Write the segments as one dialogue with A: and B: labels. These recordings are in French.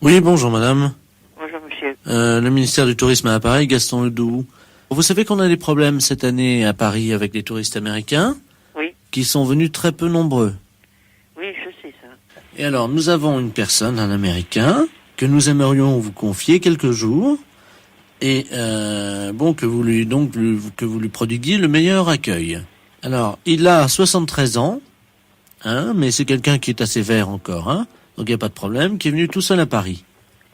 A: Oui, bonjour madame.
B: Bonjour monsieur.
A: Le ministère du Tourisme à Paris, Gaston Ledoux. Vous savez qu'on a des problèmes cette année à Paris avec les touristes américains
B: Oui,
A: qui sont venus très peu nombreux.
B: oui, je sais ça.
A: Et alors, nous avons une personne, un Américain, que nous aimerions vous confier quelques jours et que vous lui prodiguiez le meilleur accueil. Alors, il a 73 ans, mais c'est quelqu'un qui est assez vert encore, donc il n'y a pas de problème, qui est venu tout seul à Paris.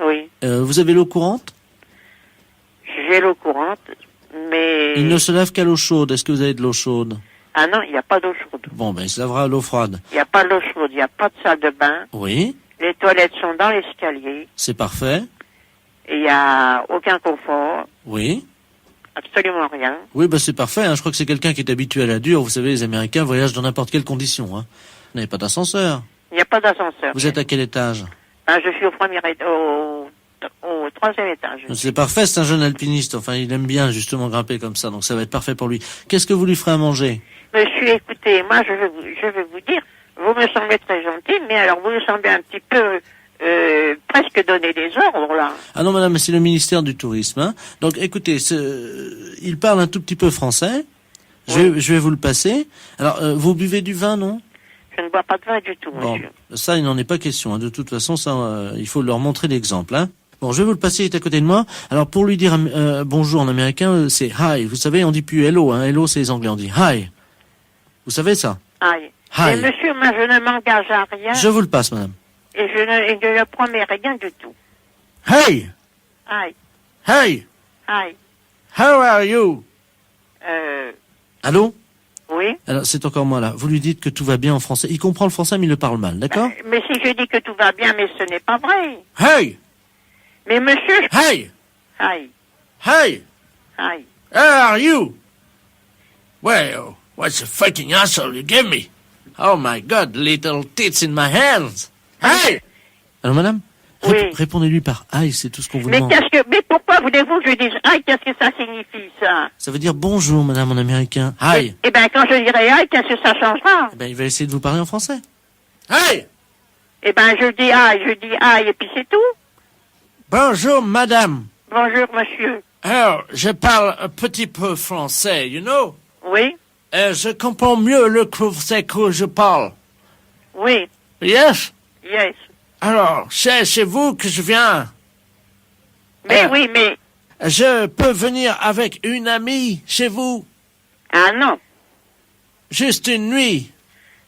B: Oui,
A: Vous avez l'eau courante ?
B: j'ai l'eau courante, mais...
A: Il ne se lave qu'à l'eau chaude. Est-ce que vous avez de l'eau chaude ?
B: Ah non, il n'y a pas d'eau chaude.
A: Bon, ben il se lavera à l'eau froide.
B: Il n'y a pas d'eau chaude, il n'y a pas de salle de bain.
A: Oui,
B: Les toilettes sont dans l'escalier.
A: c'est parfait.
B: Et il n'y a aucun confort,
A: Oui.
B: absolument rien.
A: Oui, ben c'est parfait. Je crois que c'est quelqu'un qui est habitué à la dure. Vous savez, les Américains voyagent dans n'importe quelle condition. Vous n'avez pas d'ascenseur.
B: Il n'y a pas d'ascenseur.
A: Vous êtes à quel étage ?
B: Ah, je suis au troisième étage.
A: C'est parfait, c'est un jeune alpiniste. Enfin, il aime bien justement grimper comme ça, donc ça va être parfait pour lui. Qu'est-ce que vous lui ferez à manger ?
B: Monsieur, écoutez, moi je vais vous dire, vous me semblez très gentil, mais alors vous me semblez un petit peu presque donner des ordres là.
A: Ah non, madame, c'est le ministère du Tourisme. Donc, écoutez, il parle un tout petit peu français. Je vais vous le passer. Alors, vous buvez du vin, non ?
B: Je ne bois pas de vin du tout,
A: Bon,
B: monsieur.
A: ça, il n'en est pas question. De toute façon, ça, il faut leur montrer l'exemple. Bon, je vais vous le passer, il est à côté de moi. Alors, pour lui dire bonjour en américain, c'est hi. Vous savez, on dit plus hello. Hello, c'est les Anglais, on dit hi. Vous savez ça ?
B: Aïe.
A: Hi.
B: Et monsieur, moi je ne m'engage à rien
A: Je vous le passe, madame.
B: et je ne promets rien du tout.
A: Hey!
B: Aïe,
A: Hey!
B: aïe.
A: How are you? Allô?
B: Oui.
A: Alors, c'est encore moi, là. Vous lui dites que tout va bien en français. Il comprend le français, mais il le parle mal, d'accord?
B: Mais si je dis que tout va bien, mais ce n'est pas vrai.
A: Hey!
B: Mais monsieur,
A: Hey!
B: aïe,
A: Hey!
B: aïe.
A: How are you? Well, what's the fucking asshole you give me? Oh my God, little tits in my hands. Hey! Alors, madame?
B: Oui.
A: Répondez-lui par aïe, c'est tout ce qu'on vous
B: Mais
A: demande.
B: mais pourquoi voulez-vous que je dise aïe, qu'est-ce que ça signifie ça?
A: Ça veut dire bonjour, madame, en américain. Aïe.
B: Eh ben, quand je dirai aïe, qu'est-ce que ça changera?
A: Eh ben, il va essayer de vous parler en français. Aïe!
B: Eh ben, je dis aïe, et puis c'est tout.
A: Bonjour, madame.
B: Bonjour, monsieur.
A: Alors, je parle un petit peu français, you know?
B: Oui,
A: Je comprends mieux le français que je parle.
B: oui,
A: Yes?
B: yes.
A: Alors, c'est chez vous que je viens.
B: Mais oui, mais...
A: Je peux venir avec une amie chez vous?
B: Ah non.
A: Juste une nuit?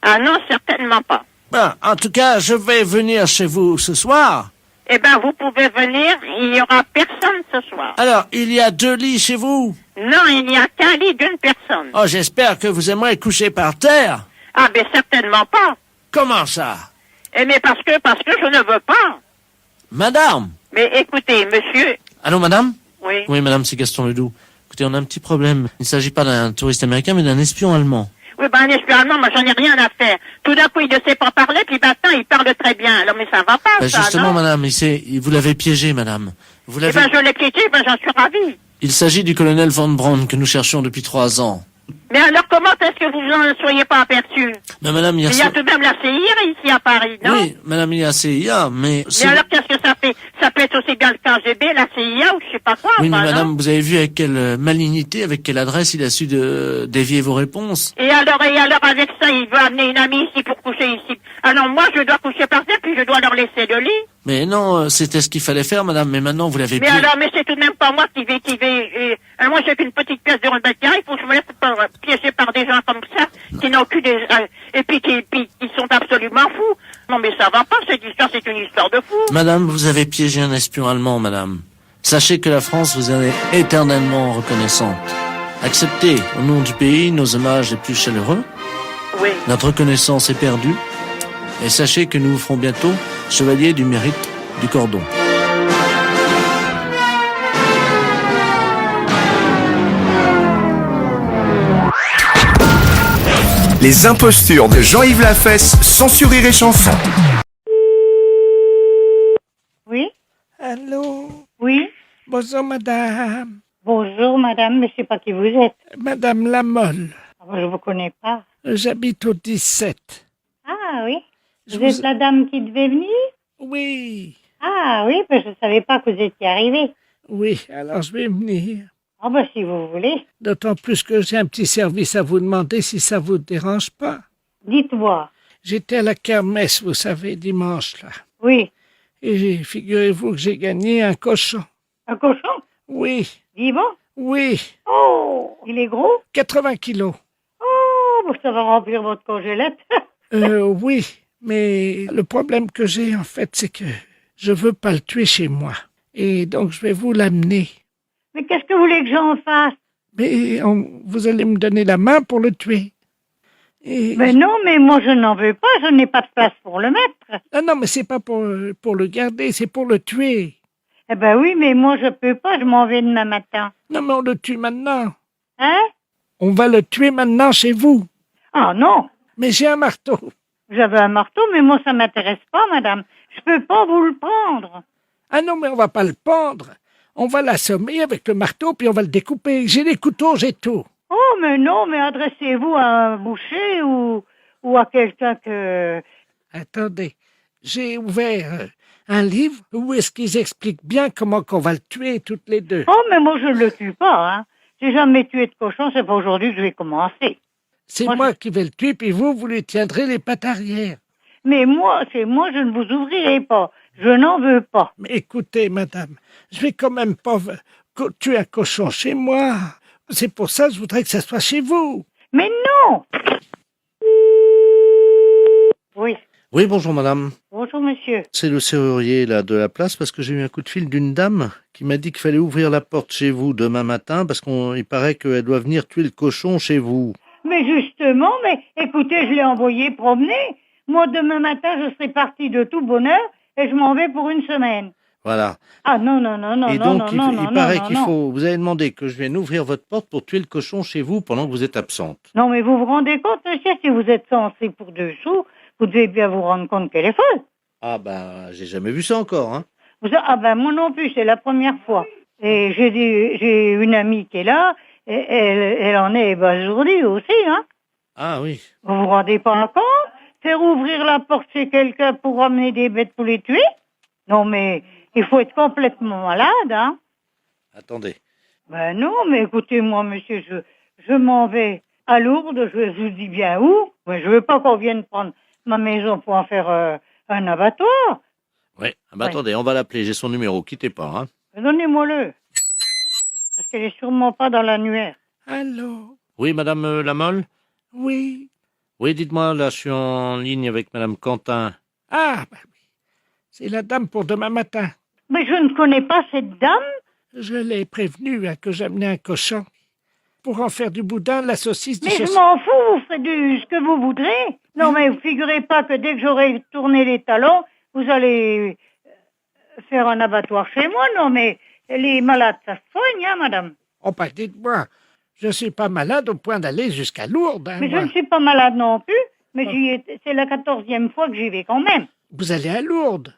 B: Ah non, certainement pas.
A: Ben, en tout cas, je vais venir chez vous ce soir.
B: Eh ben, vous pouvez venir, il n'y aura personne ce soir.
A: Alors, il y a 2 lits chez vous?
B: Non, il n'y a qu'un lit d'une personne.
A: Oh, j'espère que vous aimerez coucher par terre.
B: Ah, ben certainement pas.
A: Comment ça?
B: Eh mais parce que je ne veux pas.
A: Madame?
B: Mais écoutez, monsieur...
A: Allô, madame?
B: Oui.
A: Oui, madame, c'est Gaston Ledoux. Écoutez, on a un petit problème. Il ne s'agit pas d'un touriste américain, mais d'un espion allemand.
B: Oui, ben un espion allemand, moi j'en ai rien à faire. Tout d'un coup, il ne sait pas parler, puis maintenant, il parle très bien. Alors, mais ça va pas,
A: Ben,
B: ça,
A: justement,
B: non?
A: madame, vous l'avez piégé, madame. Vous
B: Eh
A: l'avez...
B: ben, je l'ai piégé, ben j'en suis ravi.
A: Il s'agit du colonel Von Braun que nous cherchions depuis 3 ans.
B: Mais alors, comment est-ce que vous n'en soyez pas aperçu?
A: Ben, madame,
B: Il y a tout de même la CIA ici à Paris, non?
A: Oui, madame, il y a CIA, mais...
B: Mais alors, qu'est-ce que ça fait? Ça peut être aussi bien le KGB, la CIA, ou je sais pas quoi.
A: Oui, mais
B: enfin,
A: madame,
B: non?
A: vous avez vu avec quelle malignité, avec quelle adresse il a su dévier vos réponses.
B: Et alors, avec ça, il veut amener une amie ici pour coucher ici. Alors, moi, je dois coucher par terre, puis je dois leur laisser le lit.
A: Mais non, c'était ce qu'il fallait faire, madame, mais maintenant vous l'avez
B: Mais
A: piégé.
B: alors, mais c'est tout de même pas moi qui vais, moi, j'ai qu'une petite pièce de rebelle il faut que je me laisse piéger par des gens comme ça, qui n'ont aucune, et puis qui sont absolument fous. Non, mais ça va pas, cette histoire, c'est une histoire de fou.
A: Madame, vous avez piégé un espion allemand, madame. Sachez que la France vous est éternellement reconnaissante. Acceptez, au nom du pays, nos hommages les plus chaleureux.
B: Oui.
A: Notre reconnaissance est perdue. Et sachez que nous vous ferons bientôt chevalier du mérite du cordon.
C: Les impostures de Jean-Yves Lafesse, sans sourire et chanson.
D: Oui,
E: Allô,
D: oui.
E: bonjour madame.
D: Bonjour madame, mais je sais pas qui vous êtes.
E: Madame Lamolle,
D: Ah, moi, je vous connais pas.
E: j'habite au 17.
D: Ah oui.
E: Je
D: Vous êtes la dame qui devait venir?
E: Oui,
D: Ah oui, ben je savais pas que vous étiez arrivé.
E: Oui, alors je vais venir.
D: Ah ben si vous voulez.
E: D'autant plus que j'ai un petit service à vous demander si ça vous dérange pas.
D: Dites-moi.
E: J'étais à la kermesse, vous savez, dimanche, là.
D: Oui.
E: Et figurez-vous que j'ai gagné un cochon.
D: Un cochon?
E: Oui,
D: Vivant?
E: oui,
D: Oh, il est gros?
E: 80 kilos.
D: Oh, ben ça va remplir votre congélette.
E: Oui, mais le problème que j'ai, en fait, c'est que je veux pas le tuer chez moi. Et donc, je vais vous l'amener.
D: Mais qu'est-ce que vous voulez que j'en fasse?
E: Mais vous allez me donner la main pour le tuer. Et
D: Mais non, mais moi je n'en veux pas, je n'ai pas de place pour le mettre.
E: Ah non, mais c'est pas pour le garder, c'est pour le tuer.
D: Eh ben oui, mais moi je peux pas, je m'en vais demain matin.
E: Non, mais on le tue maintenant.
D: Hein?
E: On va le tuer maintenant chez vous.
D: Ah non,
E: Mais j'ai un marteau.
D: j'avais un marteau, mais moi ça m'intéresse pas, madame. Je peux pas vous le prendre.
E: Ah non, mais on va pas le pendre. On va l'assommer avec le marteau, puis on va le découper. J'ai les couteaux, j'ai tout.
D: Oh, mais non, mais adressez-vous à un boucher ou à quelqu'un que...
E: Attendez, j'ai ouvert un livre où est-ce qu'ils expliquent bien comment qu'on va le tuer toutes les deux.
D: Oh, mais moi je le tue pas, hein. J'ai jamais tué de cochon, c'est pas aujourd'hui que je vais commencer.
E: C'est
D: moi,
E: moi qui vais le tuer, puis vous lui tiendrez les pattes arrière.
D: Mais moi, je ne vous ouvrirai pas. Je n'en veux pas.
E: Mais écoutez, madame, je vais quand même pas tuer un cochon chez moi. C'est pour ça que je voudrais que ça soit chez vous.
D: Mais non! Oui.
A: Oui, bonjour madame.
D: Bonjour, monsieur.
A: C'est le serrurier là de la place parce que j'ai eu un coup de fil d'une dame qui m'a dit qu'il fallait ouvrir la porte chez vous demain matin parce qu'il paraît qu'elle doit venir tuer le cochon chez vous.
D: Mais justement, mais écoutez, je l'ai envoyé promener. Moi, demain matin, je serai partie de tout bonheur et je m'en vais pour une semaine.
A: Voilà.
D: Ah non, non, non, non,
A: Et
D: non,
A: donc,
D: non,
A: il
D: non,
A: paraît
D: non,
A: qu'il
D: non.
A: faut... Vous avez demandé que je vienne ouvrir votre porte pour tuer le cochon chez vous pendant que vous êtes absente.
D: Non, mais vous vous rendez compte, monsieur, si vous êtes censé pour 2 sous, vous devez bien vous rendre compte qu'elle est folle.
A: Ah ben, j'ai jamais vu ça encore, hein.
D: Ah ben, moi non plus, c'est la première fois. Et j'ai une amie qui est là, et elle en est ébasourdie aussi, hein.
A: Ah oui.
D: Vous vous rendez pas compte? Faire ouvrir la porte chez quelqu'un pour ramener des bêtes pour les tuer? Non, mais il faut être complètement malade, hein.
A: Attendez.
D: Ben non, mais écoutez, moi, monsieur, je m'en vais à Lourdes, je vous dis bien où. Mais je veux pas qu'on vienne prendre ma maison pour en faire un abattoir.
A: Ouais. Ah ben,
D: Ouais.
A: attendez, on va l'appeler. J'ai son numéro. Quittez pas, hein.
D: Donnez-moi-le. Parce qu'elle est sûrement pas dans l'annuaire.
E: Allô?
A: Oui, madame Lamolle?
E: Oui.
A: Oui, dites-moi, là, je suis en ligne avec madame Quentin.
E: Ah, bah oui. C'est la dame pour demain matin.
D: Mais je ne connais pas cette dame.
E: Je l'ai prévenue que j'amenais un cochon. Pour en faire du boudin, de la saucisse, du
D: Mais je
E: saucisson.
D: m'en fous, vous faites ce que vous voudrez. Non, mais vous figurez pas que dès que j'aurai tourné les talons, vous allez faire un abattoir chez moi. Non, mais les malades, ça se soigne, hein, madame.
E: Oh, bah dites-moi, je suis pas malade au point d'aller jusqu'à Lourdes. Hein,
D: Mais je
E: moi.
D: ne suis pas malade non plus. Mais c'est la 14e fois que j'y vais quand même.
E: Vous allez à Lourdes.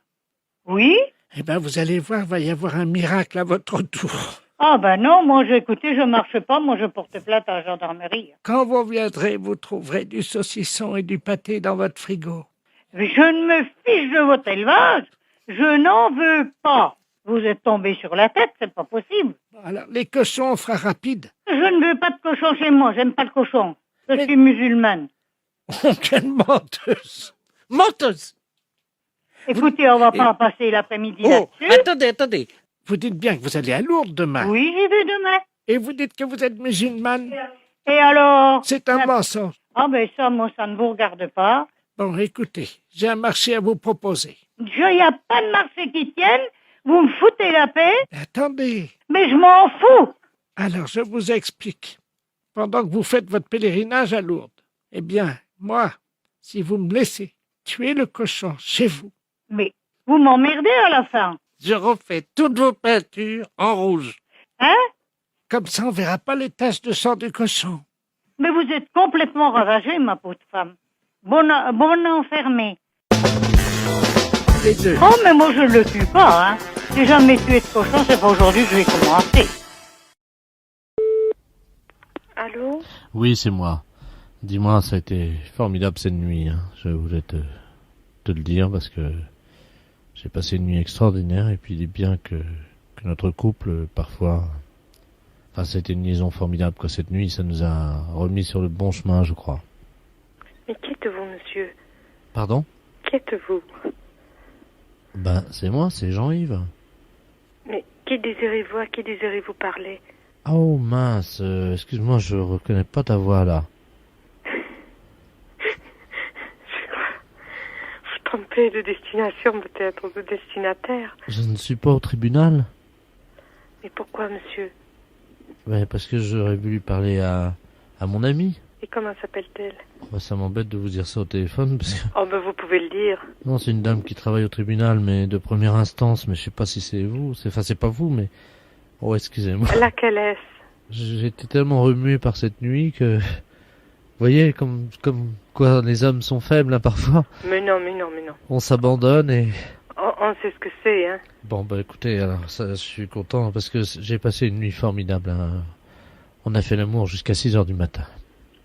D: Oui?
E: Eh bien, vous allez voir, va y avoir un miracle à votre tour.
D: Ah ben non, moi, écoutez, je marche pas. Moi, je porte plainte à la gendarmerie.
E: Quand vous viendrez, vous trouverez du saucisson et du pâté dans votre frigo.
D: Je ne me fiche de votre élevage. Je n'en veux pas. Vous êtes tombé sur la tête, c'est pas possible.
E: Alors, les cochons, on fera rapide.
D: Je ne veux pas de cochon chez moi, j'aime pas le cochon. Je
E: Mais-
D: suis musulmane.
E: Oh, quelle menteuse! Menteuse!
D: Écoutez, on va pas passer l'après-midi
E: Oh,
D: là-dessus.
E: attendez. Vous dites bien que vous allez à Lourdes demain.
D: Oui, j'y vais demain.
E: Et vous dites que vous êtes musulmane.
D: Et alors?
E: C'est un mensonge.
D: Ah ben ça, moi, ça ne vous regarde pas.
E: Bon, écoutez, j'ai un marché à vous proposer.
D: Il n'y a pas de marché qui tienne. Vous me foutez la paix.
E: Attendez.
D: Mais je m'en fous.
E: Alors, je vous explique. Pendant que vous faites votre pèlerinage à Lourdes, eh bien, moi, si vous me laissez tuer le cochon chez vous,
D: Mais vous m'emmerdez à la fin.
E: je refais toutes vos peintures en rouge.
D: Hein?
E: Comme ça, on verra pas les taches de sang du cochon.
D: Mais vous êtes complètement ravagée, ma pauvre femme. Bon enfermée.
E: Les deux.
D: Oh, mais moi, je ne le tue pas, hein. J'ai jamais tué de cochon, c'est pas aujourd'hui que je vais commencer.
F: Allô?
A: Oui, c'est moi. Dis-moi, ça a été formidable cette nuit, hein. Je voulais te le dire parce que J'ai passé une nuit extraordinaire et puis il est bien que notre couple, parfois... Enfin, c'était une liaison formidable, quoi. Cette nuit, ça nous a remis sur le bon chemin, je crois.
F: Mais qui êtes-vous, monsieur?
A: Pardon?
F: Qui êtes-vous?
A: Ben, c'est moi, c'est Jean-Yves.
F: Mais qui désirez-vous? À qui désirez-vous parler?
A: Oh mince, excuse-moi, je reconnais pas ta voix, là.
F: Vous trompez de destination, peut-être, ou de destinataire.
A: Je ne suis pas au tribunal.
F: Mais pourquoi, monsieur?
A: Ben, parce que j'aurais voulu parler à mon amie.
F: Et comment s'appelle-t-elle?
A: Ben, ça m'embête de vous dire ça au téléphone, parce que...
F: Oh, ben vous pouvez le dire.
A: Non, c'est une dame qui travaille au tribunal, mais de première instance, mais je sais pas si c'est vous, c'est pas vous, mais... Oh, excusez-moi.
F: Laquelle est-ce?
A: J'étais tellement remué par cette nuit que... Vous voyez, comme quoi les hommes sont faibles, hein, parfois.
F: Mais non.
A: On s'abandonne et...
F: On sait ce que c'est, hein.
A: Bon, bah écoutez, alors ça, je suis content, parce que j'ai passé une nuit formidable, hein. On a fait l'amour jusqu'à 6h du matin.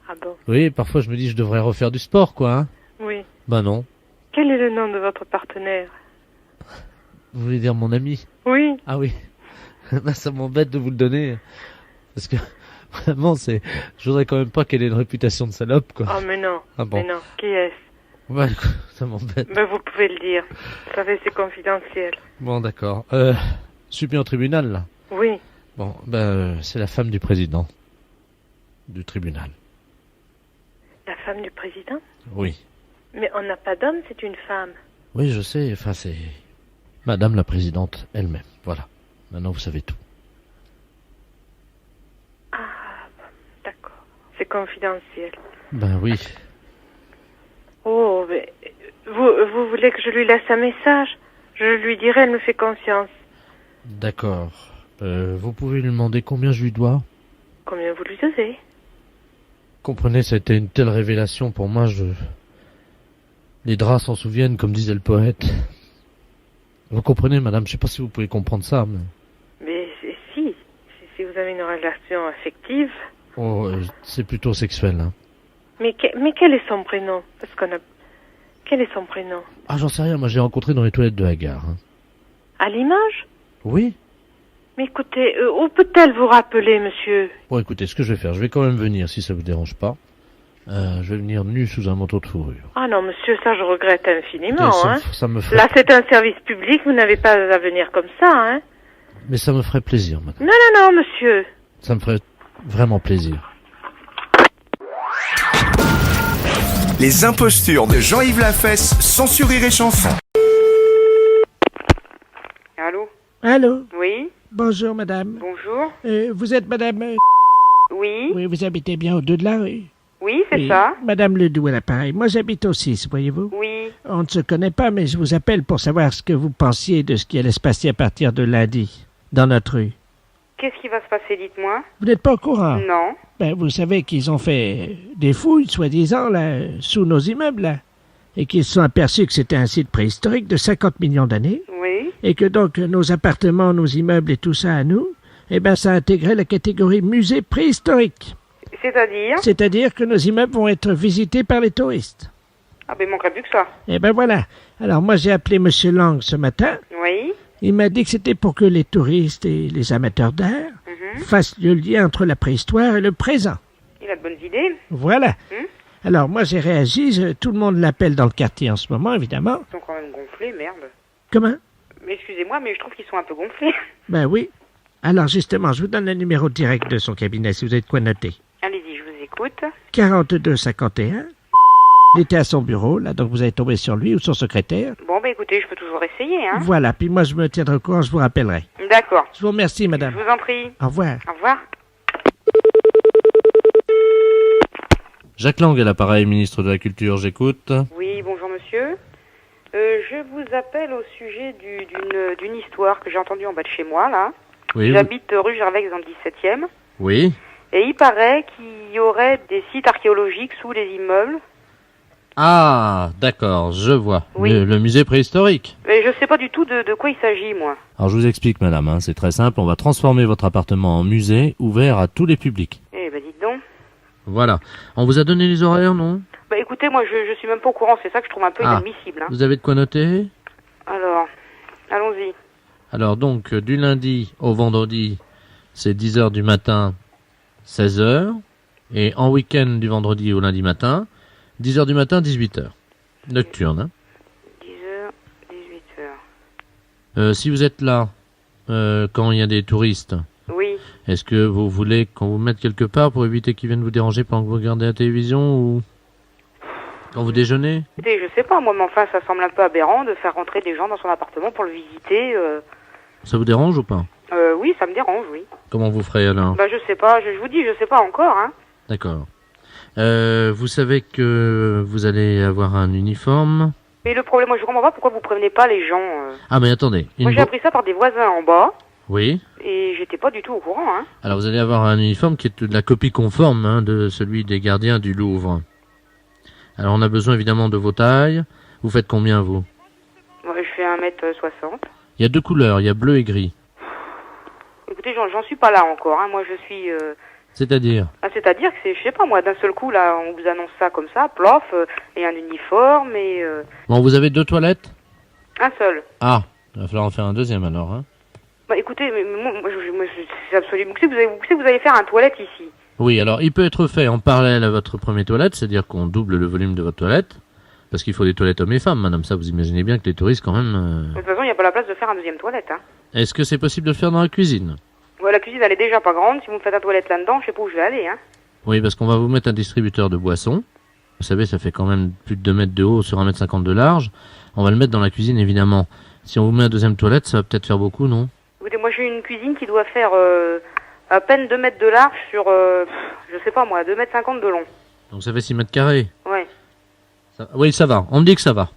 F: Ah bon?
A: Oui, parfois je me dis je devrais refaire du sport, quoi, hein.
F: Oui.
A: Ben non.
F: Quel est le nom de votre partenaire?
A: Vous voulez dire mon ami?
F: Oui.
A: Ah oui. Ben, ça m'embête de vous le donner. Parce que, vraiment, je voudrais quand même pas qu'elle ait une réputation de salope, quoi.
F: Oh, mais non.
A: Ah bon.
F: Mais non. Qui est-ce?
A: Ouais, ça m'embête.
F: Ben vous pouvez le dire. Vous savez, c'est confidentiel.
A: Bon, d'accord. Je suis bien au tribunal, là.
F: Oui.
A: Bon, c'est la femme du président. Du tribunal.
F: La femme du président?
A: Oui.
F: Mais on n'a pas d'homme, c'est une femme.
A: Oui, je sais, enfin, c'est... Madame la présidente elle-même, voilà. Maintenant, vous savez tout.
F: Ah, bon, d'accord. C'est confidentiel.
A: Ben oui.
F: Oh, mais vous voulez que je lui laisse un message? Je lui dirai, elle me fait confiance.
A: D'accord. Vous pouvez lui demander combien je lui dois?
F: Combien vous lui devez?
A: Comprenez, ça a été une telle révélation pour moi, Les draps s'en souviennent, comme disait le poète. Vous comprenez, madame, je sais pas si vous pouvez comprendre ça, mais...
F: Mais si vous avez une relation affective...
A: Oh, c'est plutôt sexuel, hein.
F: Mais quel est son prénom? Parce qu'on a... Quel est son prénom?
A: Ah, j'en sais rien, moi j'ai rencontré dans les toilettes de la gare. Hein.
F: À Limoges?
A: Oui.
F: Mais écoutez, où peut-elle vous rappeler, monsieur?
A: Bon, écoutez, ce que je vais faire, je vais quand même venir, si ça vous dérange pas. Je vais venir nu sous un manteau de fourrure.
F: Ah non, monsieur, ça je regrette infiniment,
A: Écoutez,
F: hein.
A: ça me ferait...
F: Là, c'est un service public, vous n'avez pas à venir comme ça, hein.
A: Mais ça me ferait plaisir, madame.
F: Non, monsieur.
A: Ça me ferait vraiment plaisir.
C: Les impostures de Jean-Yves Lafesse, sans sourire et chanson.
F: Allô?
E: Allô?
F: Oui?
E: Bonjour, madame.
F: Bonjour?
E: Vous êtes madame...
F: Oui?
E: Oui, vous habitez bien au 2 de la rue.
F: Oui, c'est
E: Oui.
F: ça?
E: Madame Ledoux à l'appareil. Moi, j'habite au 6, voyez-vous.
F: Oui.
E: On ne se connaît pas, mais je vous appelle pour savoir ce que vous pensiez de ce qui allait se passer à partir de lundi, dans notre rue.
F: Qu'est-ce qui va se passer, dites-moi?
E: Vous n'êtes pas au courant?
F: Non.
E: Ben, vous savez qu'ils ont fait des fouilles, soi-disant, là, sous nos immeubles, là, et qu'ils se sont aperçus que c'était un site préhistorique de 50 millions d'années,
F: Oui.
E: et que donc nos appartements, nos immeubles et tout ça à nous, eh ben, ça intégrait la catégorie musée préhistorique.
F: C'est-à-dire?
E: C'est-à-dire que nos immeubles vont être visités par les touristes.
F: Ah ben, il manquerait plus que ça.
E: Eh ben voilà. Alors moi, j'ai appelé Monsieur Lang ce matin.
F: Oui.
E: Il m'a dit que c'était pour que les touristes et les amateurs d'art fassent le lien entre la préhistoire et le présent.
F: Il a de bonnes idées.
E: Voilà. Alors moi, j'ai réagi. Tout le monde l'appelle dans le quartier en ce moment, évidemment.
F: Ils sont quand même gonflés, merde.
E: Comment?
F: Mais excusez-moi, mais je trouve qu'ils sont un peu gonflés.
E: Ben oui. Alors justement, je vous donne le numéro direct de son cabinet, si vous avez de quoi noter.
F: Allez-y, je vous écoute.
E: 4251. Il était à son bureau, là, donc vous allez tomber sur lui ou son secrétaire.
F: Bon, ben écoutez, je peux toujours essayer, hein.
E: Voilà, puis moi, je me tiendrai au courant, je vous rappellerai.
F: D'accord.
E: Je vous remercie, madame.
F: Je vous en prie.
E: Au revoir.
F: Au revoir.
A: Jacques Lang à l'appareil, ministre de la Culture, j'écoute.
F: Oui, bonjour monsieur. Je vous appelle au sujet d'une histoire que j'ai entendue en bas de chez moi, là.
A: Oui.
F: J'habite rue Gervex dans le 17e.
A: Oui.
F: Et il paraît qu'il y aurait des sites archéologiques sous les immeubles.
A: Ah, d'accord, je vois.
F: Oui.
A: Le musée préhistorique.
F: Mais je sais pas du tout de quoi il s'agit, moi.
A: Alors je vous explique, madame, hein, c'est très simple. On va transformer votre appartement en musée ouvert à tous les publics.
F: Eh ben dites donc.
A: Voilà. On vous a donné les horaires, non?
F: Bah écoutez, moi je suis même pas au courant, c'est ça que je trouve un peu inadmissible. Hein.
A: Vous avez de quoi noter?
F: Alors,
A: Alors donc, du lundi au vendredi, c'est 10h du matin, 16h. Et en week-end, du vendredi au lundi matin, 10h du matin, 18h. Nocturne, hein.
F: 10h, 18h.
A: Si vous êtes là, quand il y a des touristes,
F: Oui.
A: est-ce que vous voulez qu'on vous mette quelque part pour éviter qu'ils viennent vous déranger pendant que vous regardez la télévision ou quand vous déjeunez?
F: Écoutez, je sais pas, moi, mais enfin, ça semble un peu aberrant de faire rentrer des gens dans son appartement pour le visiter.
A: Ça vous dérange ou pas?
F: Oui, ça me dérange, oui.
A: Comment vous ferez alors?
F: Bah, je sais pas, je vous dis, je sais pas encore, hein.
A: D'accord. Vous savez que vous allez avoir un uniforme?
F: Mais le problème, moi, je comprends pas pourquoi vous prévenez pas les gens.
A: Ah mais attendez.
F: Moi, j'ai appris ça par des voisins en bas.
A: Oui.
F: Et j'étais pas du tout au courant, hein.
A: Alors vous allez avoir un uniforme qui est de la copie conforme hein, de celui des gardiens du Louvre. Alors on a besoin évidemment de vos tailles. Vous faites combien vous?
F: Ouais, je fais 1m60.
A: Il y a deux couleurs, il y a bleu et gris.
F: Écoutez, j'en suis pas là encore, hein. Moi, je suis...
A: C'est-à-dire?
F: c'est-à-dire que c'est, je sais pas moi, d'un seul coup, là, on vous annonce ça comme ça, plof, et un uniforme, et...
A: Bon, vous avez deux toilettes?
F: Un seul.
A: Ah, il va falloir en faire un deuxième alors. Hein.
F: Bah écoutez, mais moi c'est absolument... Vous savez que vous allez faire un toilette ici.
A: Oui, alors il peut être fait en parallèle à votre première toilette, c'est-à-dire qu'on double le volume de votre toilette, parce qu'il faut des toilettes hommes et femmes, madame, ça vous imaginez bien que les touristes quand même...
F: De toute façon, il n'y a pas la place de faire un deuxième toilette, hein.
A: Est-ce que c'est possible de le faire dans la cuisine?
F: Ouais, la cuisine, elle est déjà pas grande, si vous me faites un toilette là-dedans, je sais pas où je vais aller, hein.
A: Oui, parce qu'on va vous mettre un distributeur de boissons. Vous savez, ça fait quand même plus de 2 mètres de haut sur 1,50 m de large. On va le mettre dans la cuisine, évidemment. Si on vous met un deuxième toilette, ça va peut-être faire beaucoup, non?
F: Écoutez, moi j'ai une cuisine qui doit faire à peine 2 mètres de large sur, je sais pas moi, 2,50 m de long.
A: Donc ça fait 6 mètres carrés.
F: Ouais.
A: Oui, ça va. On me dit que ça va.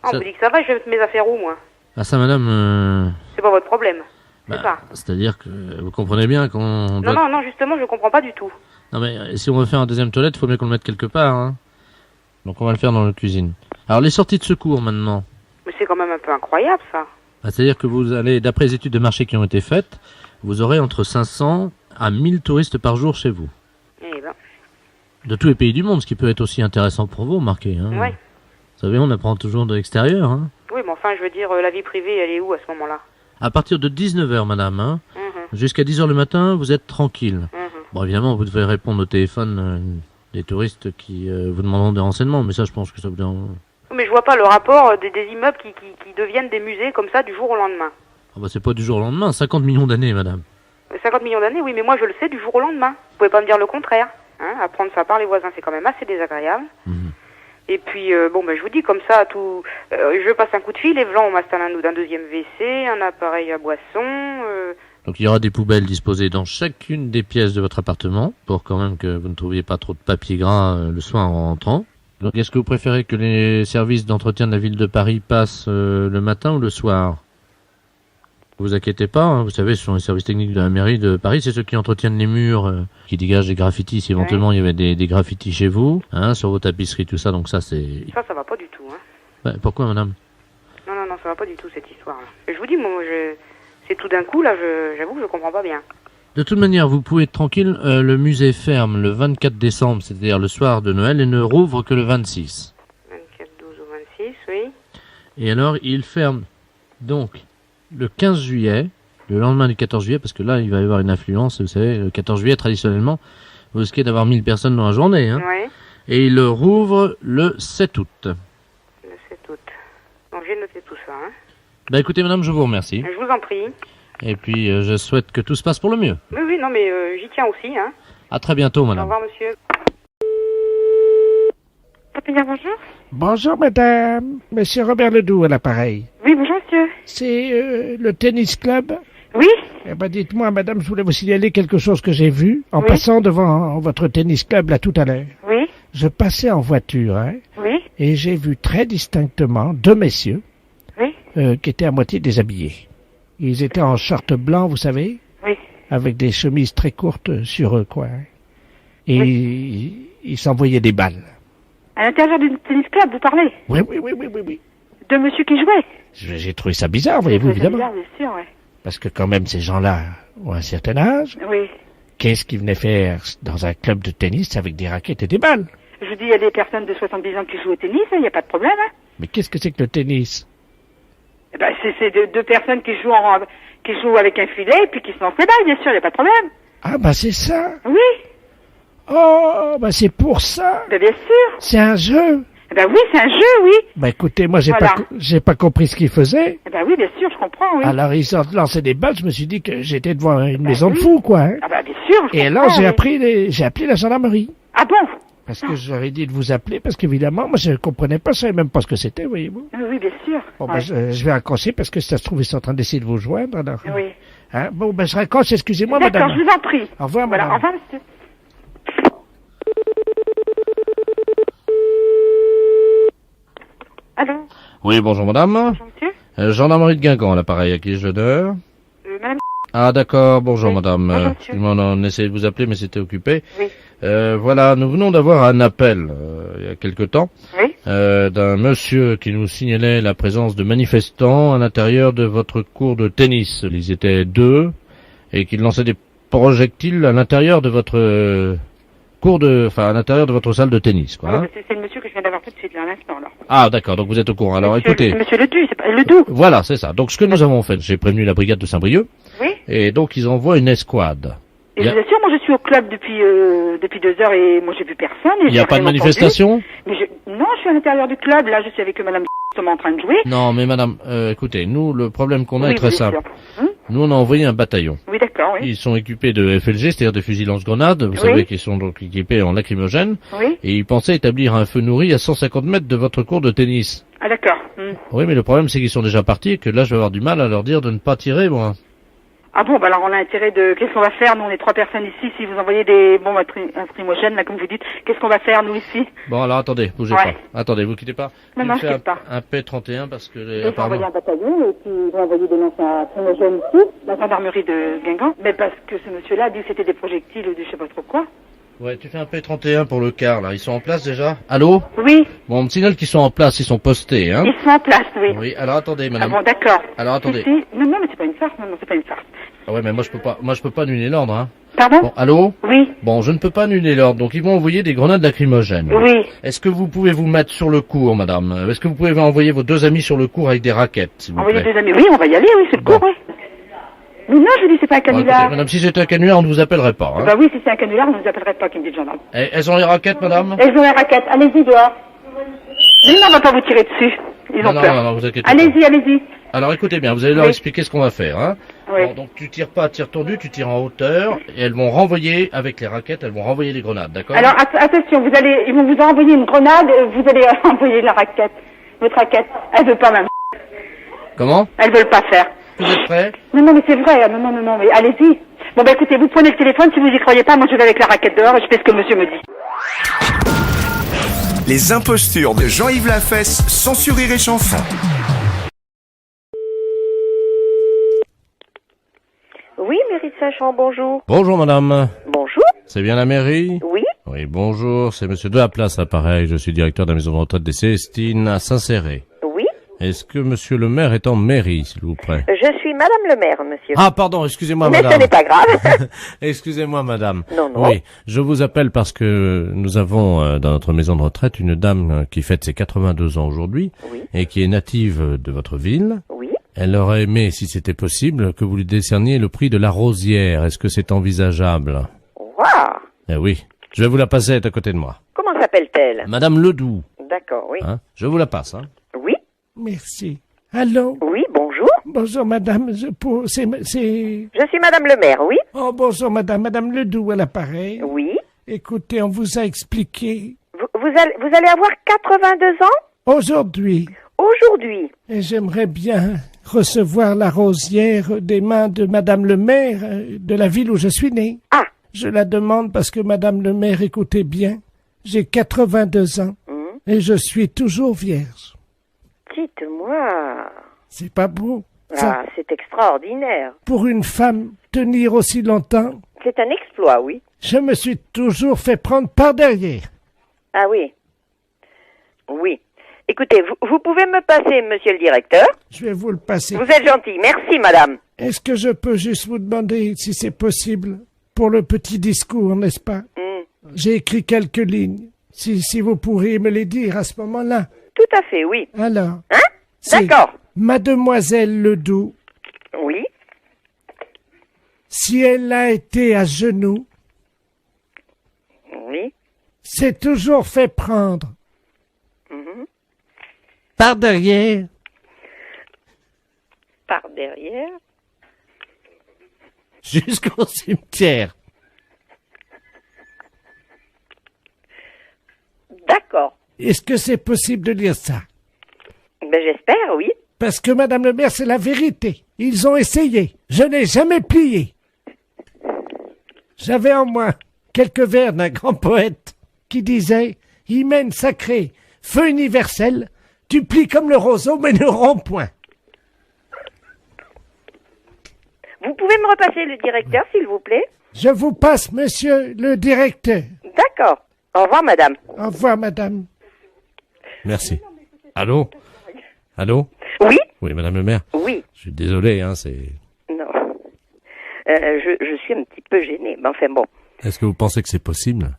F: Ah, on me dit que ça va, je vais mettre mes affaires où, moi?
A: Ah ça, madame...
F: C'est pas votre problème.
A: Bah,
F: c'est ça.
A: C'est-à-dire que vous comprenez bien qu'on doit...
F: Non, justement, je comprends pas du tout.
A: Non mais si on veut faire un deuxième toilette, il faut bien qu'on le mette quelque part. Hein. Donc on va le faire dans la cuisine. Alors les sorties de secours maintenant.
F: Mais c'est quand même un peu incroyable, ça.
A: Bah, c'est-à-dire que vous allez, d'après les études de marché qui ont été faites, vous aurez entre 500 à 1000 touristes par jour chez vous.
F: Eh ben.
A: De tous les pays du monde, ce qui peut être aussi intéressant pour vous, remarquez. Hein.
F: Ouais.
A: Vous savez, on apprend toujours de l'extérieur. Hein.
F: Oui, mais enfin, je veux dire, la vie privée, elle est où à ce moment-là?
A: À partir de 19h, madame, hein, jusqu'à 10h le matin, vous êtes tranquille. Bon, évidemment, vous devez répondre au téléphone des touristes qui vous demanderont des renseignements, mais ça, je pense que ça vous dérange.
F: Mais je vois pas le rapport des immeubles qui deviennent des musées comme ça du jour au lendemain.
A: Ah bah, c'est pas du jour au lendemain, 50 millions d'années, madame.
F: 50 millions d'années, oui, mais moi je le sais du jour au lendemain. Vous pouvez pas me dire le contraire. Hein, apprendre ça par les voisins, c'est quand même assez désagréable. Et puis, bon, ben, je vous dis comme ça, tout, je passe un coup de fil, et voilà, on m'installe un deuxième WC, un appareil à boisson.
A: Donc il y aura des poubelles disposées dans chacune des pièces de votre appartement, pour quand même que vous ne trouviez pas trop de papier gras le soir en rentrant. Donc est-ce que vous préférez que les services d'entretien de la ville de Paris passent le matin ou le soir? Ne vous inquiétez pas, hein, vous savez, ce sont les services techniques de la mairie de Paris, c'est ceux qui entretiennent les murs, qui dégagent des graffitis, si éventuellement il y avait des graffitis chez vous, hein, sur vos tapisseries, tout ça, donc ça c'est...
F: Ça va pas du tout, hein.
A: Ouais, pourquoi, madame?
F: Non, ça va pas du tout, cette histoire-là. Et je vous dis, moi, c'est tout d'un coup, là, j'avoue que je comprends pas bien.
A: De toute manière, vous pouvez être tranquille, le musée ferme le 24 décembre, c'est-à-dire le soir de Noël, et ne rouvre que le 26.
F: 24, 12 ou 26, oui.
A: Et alors, il ferme donc le 15 juillet, le lendemain du 14 juillet, parce que là, il va y avoir une affluence, vous savez, le 14 juillet, traditionnellement, vous risquez d'avoir 1000 personnes dans la journée. Hein.
F: Ouais.
A: Et il rouvre le 7 août.
F: Le 7 août. Donc j'ai noté tout ça. Hein.
A: Bah écoutez, madame, je vous remercie.
F: Je vous en prie.
A: Et puis, je souhaite que tout se passe pour le mieux.
F: Oui, non, mais j'y tiens aussi. Hein.
A: À très bientôt,
F: Au
A: madame.
F: revoir, monsieur. Bonjour.
E: Bonjour, madame. Monsieur Robert Ledoux à l'appareil.
F: Oui, bonjour, monsieur.
E: C'est le tennis club?
F: Oui.
E: Eh ben, dites-moi, madame, je voulais vous signaler quelque chose que j'ai vu en
F: Oui.
E: passant devant votre tennis club là tout à l'heure.
F: Oui.
E: Je passais en voiture, hein,
F: Oui.
E: et j'ai vu très distinctement deux messieurs
F: Oui.
E: qui étaient à moitié déshabillés. Ils étaient en short blanc, vous savez,
F: Oui.
E: avec des chemises très courtes sur eux, quoi. Et ils s'envoyaient des balles.
F: À l'intérieur du tennis club, vous parlez?
E: Oui.
F: De monsieur qui jouait?
E: J'ai trouvé ça bizarre, voyez-vous, évidemment.
F: Bizarre, bien sûr, ouais.
E: Parce que quand même, ces gens-là ont un certain âge.
F: Oui.
E: Qu'est-ce qu'ils venaient faire dans un club de tennis avec des raquettes et des balles?
F: Je vous dis, il y a des personnes de 70 ans qui jouent au tennis, il n'y a pas de problème, hein.
E: Mais qu'est-ce que c'est que le tennis?
F: bah, c'est deux personnes qui jouent avec un filet et puis qui se lancent les balles, bien sûr, il n'y a pas de problème.
E: Ah, bah c'est ça.
F: Oui,
E: Oh, bah c'est pour ça.
F: bah, bien sûr.
E: C'est un jeu.
F: Bah oui, c'est un jeu, oui.
E: Bah écoutez, moi
F: Voilà.
E: j'ai pas compris ce qu'il faisait.
F: Bah oui, bien sûr, je comprends, oui.
E: Alors ils ont lancé des balles, je me suis dit que j'étais devant une maison de fous, quoi. Hein.
F: Ah bah bien sûr, je
E: Et
F: comprends,
E: alors j'ai
F: oui.
E: appelé la gendarmerie.
F: Ah bon?
E: Parce que j'aurais dit de vous appeler, parce qu'évidemment, moi je comprenais pas, je savais même pas ce que c'était, voyez-vous.
F: Oui, oui, bien sûr.
E: Bon,
F: Ouais.
E: bah, je vais raccrocher parce que ça se trouve, ils sont en train d'essayer de vous joindre, alors.
F: Oui.
E: Hein, bon, ben je raccroche, excusez-moi,
F: D'accord,
E: madame.
F: je vous en prie.
E: Au revoir,
F: Voilà,
E: madame.
F: au revoir, monsieur. Allô?
A: Oui, bonjour madame.
F: Bonjour, monsieur?
A: Gendarmerie de Guingamp, l'appareil, à qui ai-je l'honneur?
F: Madame?
A: Ah d'accord, bonjour
F: Oui.
A: madame.
F: Bonjour, monsieur.
A: On essayait de vous appeler mais c'était occupé.
F: Oui.
A: Voilà, nous venons d'avoir un appel il y a quelque temps
F: Oui.
A: d'un monsieur qui nous signalait la présence de manifestants à l'intérieur de votre cour de tennis. Ils étaient 2 et qu'ils lançaient des projectiles à l'intérieur de votre à l'intérieur de votre salle de tennis, quoi. Hein.
F: C'est le monsieur que je viens d'avoir tout de suite, là, à l'instant, là.
A: Ah d'accord, donc vous êtes au courant. Alors
F: Monsieur,
A: écoutez,
F: Monsieur Ledoux, c'est pas Ledoux.
A: voilà, c'est ça. Donc ce que nous avons fait, j'ai prévenu la brigade de Saint-Brieuc
F: Oui.
A: et donc ils envoient une escouade.
F: Et
A: Y a-
F: je vous assure, moi je suis au club depuis 2 heures et moi j'ai vu personne. Et
A: Il n'y a
F: j'ai
A: pas de
F: rien
A: manifestation?
F: entendu. Mais non, je suis à l'intérieur du club, là je suis avec madame en train de jouer.
A: Non, mais madame, écoutez, nous, le problème qu'on a
F: Oui,
A: est très
F: bien
A: simple.
F: sûr.
A: Nous, on a envoyé un bataillon.
F: Oui, d'accord, oui.
A: Ils sont équipés de FLG, c'est-à-dire des fusils lance-grenades, vous
F: Oui.
A: savez qu'ils sont donc équipés en lacrymogène,
F: Oui.
A: et ils pensaient établir un feu nourri à 150 mètres de votre cour de tennis.
F: Ah d'accord.
A: Oui, mais le problème, c'est qu'ils sont déjà partis, et que là, je vais avoir du mal à leur dire de ne pas tirer, moi.
F: Ah bon, bah alors on a intérêt de... Qu'est-ce qu'on va faire? Nous on est 3 personnes ici, si vous envoyez des bombes lacrymogènes, là comme vous dites, qu'est-ce qu'on va faire nous ici?
A: Bon, alors attendez, bougez
F: Ouais.
A: pas. Attendez, vous quittez pas.
F: Non,
A: Il
F: non,
A: me
F: je
A: fait
F: quitte pas.
A: un P31 parce que...
F: Ils vont
A: apparemment...
F: envoyer un bataillon et puis ils vont envoyer des lanceurs lacrymogènes ici, la gendarmerie de Guingamp. Mais parce que ce monsieur-là a dit que c'était des projectiles ou du je sais pas trop quoi.
A: Ouais, tu fais un P31 pour le quart, là. Ils sont en place déjà? Allô?
F: Oui,
A: Bon, on me signale qu'ils sont en place, ils sont postés, hein?
F: ils sont en place, oui.
A: Oui, alors attendez,
F: Ah
A: madame.
F: bon, d'accord.
A: Alors attendez.
F: Si, si. Non, mais c'est pas une farce, non, c'est pas une farce.
A: Ah ouais, mais moi je peux pas annuler l'ordre, hein.
F: Pardon?
A: Bon, allô?
F: Oui,
A: Bon, je ne peux pas annuler l'ordre, donc ils vont envoyer des grenades lacrymogènes.
F: oui.
A: Est-ce que vous pouvez vous mettre sur le cours, madame? Est-ce que vous pouvez envoyer vos 2 amis sur le cours avec des raquettes, s'il vous
F: Envoyer
A: plaît?
F: des amis. Oui, on va y aller, oui, c'est le
A: Bon.
F: cours, oui. Mais non, je vous dis, c'est pas un
A: Bon, écoutez,
F: canular.
A: madame, si c'était un canular, on ne vous appellerait pas, hein.
F: Bah oui, si c'est un canular, on ne nous appellerait pas, qui me dit le gendarme.
A: Elles ont les raquettes, madame?
F: Elles ont la raquette, allez-y dehors. Mais non, on va pas vous tirer dessus. Ils ont
A: non,
F: peur.
A: non, non, vous inquiétez pas.
F: Allez-y, allez-y.
A: Alors écoutez bien, vous allez leur
F: Oui.
A: expliquer ce qu'on va faire, hein.
F: Oui.
A: Bon, donc tu tires pas à tir tendu, tu tires en hauteur, et elles vont renvoyer, avec les raquettes, elles vont renvoyer les grenades, d'accord?
F: Alors, attention, ils vont vous envoyer une grenade, vous allez envoyer la raquette. Votre raquette. Elle veut pas, même.
A: Comment?
F: Elle veut pas faire.
A: Vous êtes prêts?
F: Non, non, mais c'est vrai. Non, non, non, non, mais allez-y. Bon, bah écoutez, vous prenez le téléphone, si vous y croyez pas, moi je vais avec la raquette dehors et je fais ce que monsieur me dit.
C: Les impostures de Jean-Yves Lafesse, sans sourire et chanson.
G: Oui, mairie de Saint-Champ, bonjour.
A: Bonjour madame.
G: Bonjour.
A: C'est bien la mairie?
G: Oui.
A: Oui, bonjour, c'est monsieur de la place, l'appareil. Je suis directeur de la maison de retraite des Célestines à Saint-Céré.
G: Oui.
A: Est-ce que monsieur le maire est en mairie, s'il vous plaît?
G: Je suis madame le maire, monsieur.
A: Ah, pardon, excusez-moi
G: Mais
A: madame.
G: ce n'est pas grave.
A: Excusez-moi madame.
G: Non, non.
A: Oui, je vous appelle parce que nous avons dans notre maison de retraite une dame qui fête ses 82 ans aujourd'hui
G: Oui.
A: et qui est native de votre ville.
G: Oui.
A: Elle aurait aimé, si c'était possible, que vous lui décerniez le prix de la rosière. Est-ce que c'est envisageable?
G: Waouh.
A: Eh oui, je vais vous la passer, elle est à côté de moi.
G: Comment s'appelle-t-elle?
A: Madame Ledoux,
G: D'accord, oui.
A: hein, je vous la passe, hein.
G: Oui.
E: Merci. Allô?
G: Oui, bonjour.
E: Bonjour, madame. C'est...
G: Je suis madame le maire, oui.
E: Oh, bonjour, madame. Madame Ledoux à l'appareil.
G: Oui.
E: Écoutez, on vous a expliqué
G: Vous allez avoir 82 ans
E: aujourd'hui,
G: aujourd'hui.
E: et j'aimerais bien recevoir la rosière des mains de madame le maire de la ville où je suis né.
G: Ah.
E: Je la demande parce que madame le maire, écoutez bien, j'ai 82 ans et je suis toujours vierge.
G: Dites-moi.
E: C'est pas beau. Ça,
G: Ah, c'est extraordinaire.
E: pour une femme, tenir aussi longtemps,
G: C'est un exploit, oui.
E: je me suis toujours fait prendre par derrière.
G: Ah oui. Oui. Écoutez, vous pouvez me passer, monsieur le directeur?
E: Je vais vous le passer.
G: Vous êtes gentil. Merci, madame.
E: Est-ce que je peux juste vous demander si c'est possible pour le petit discours, n'est-ce pas? J'ai écrit quelques lignes. Si vous pourriez me les dire à ce moment-là.
G: Tout à fait, oui.
E: Alors.
G: Hein?
E: c'est-
G: D'accord.
E: Mademoiselle Ledoux,
G: Oui.
E: si elle a été à genoux,
G: Oui.
E: c'est toujours fait prendre.
G: Mhm.
E: Par derrière.
G: Par derrière.
E: Jusqu'au cimetière.
G: D'accord.
E: Est-ce que c'est possible de lire ça?
G: Ben j'espère, oui.
E: Parce que, Madame le maire, c'est la vérité. Ils ont essayé. Je n'ai jamais plié. J'avais en moi quelques vers d'un grand poète qui disait « Hymen sacré, feu universel, tu plies comme le roseau, mais ne romps point.
G: Vous pouvez me repasser le directeur, s'il vous plaît?
E: Je vous passe, monsieur le directeur.
G: D'accord. Au revoir, madame.
E: Au revoir, madame.
H: Merci. Allô? Allô?
G: Oui?
H: Oui, madame le maire.
G: Oui.
H: Je suis désolé, hein, c'est...
G: Non. Je suis un petit peu gênée, mais enfin bon.
H: Est-ce que vous pensez que c'est possible?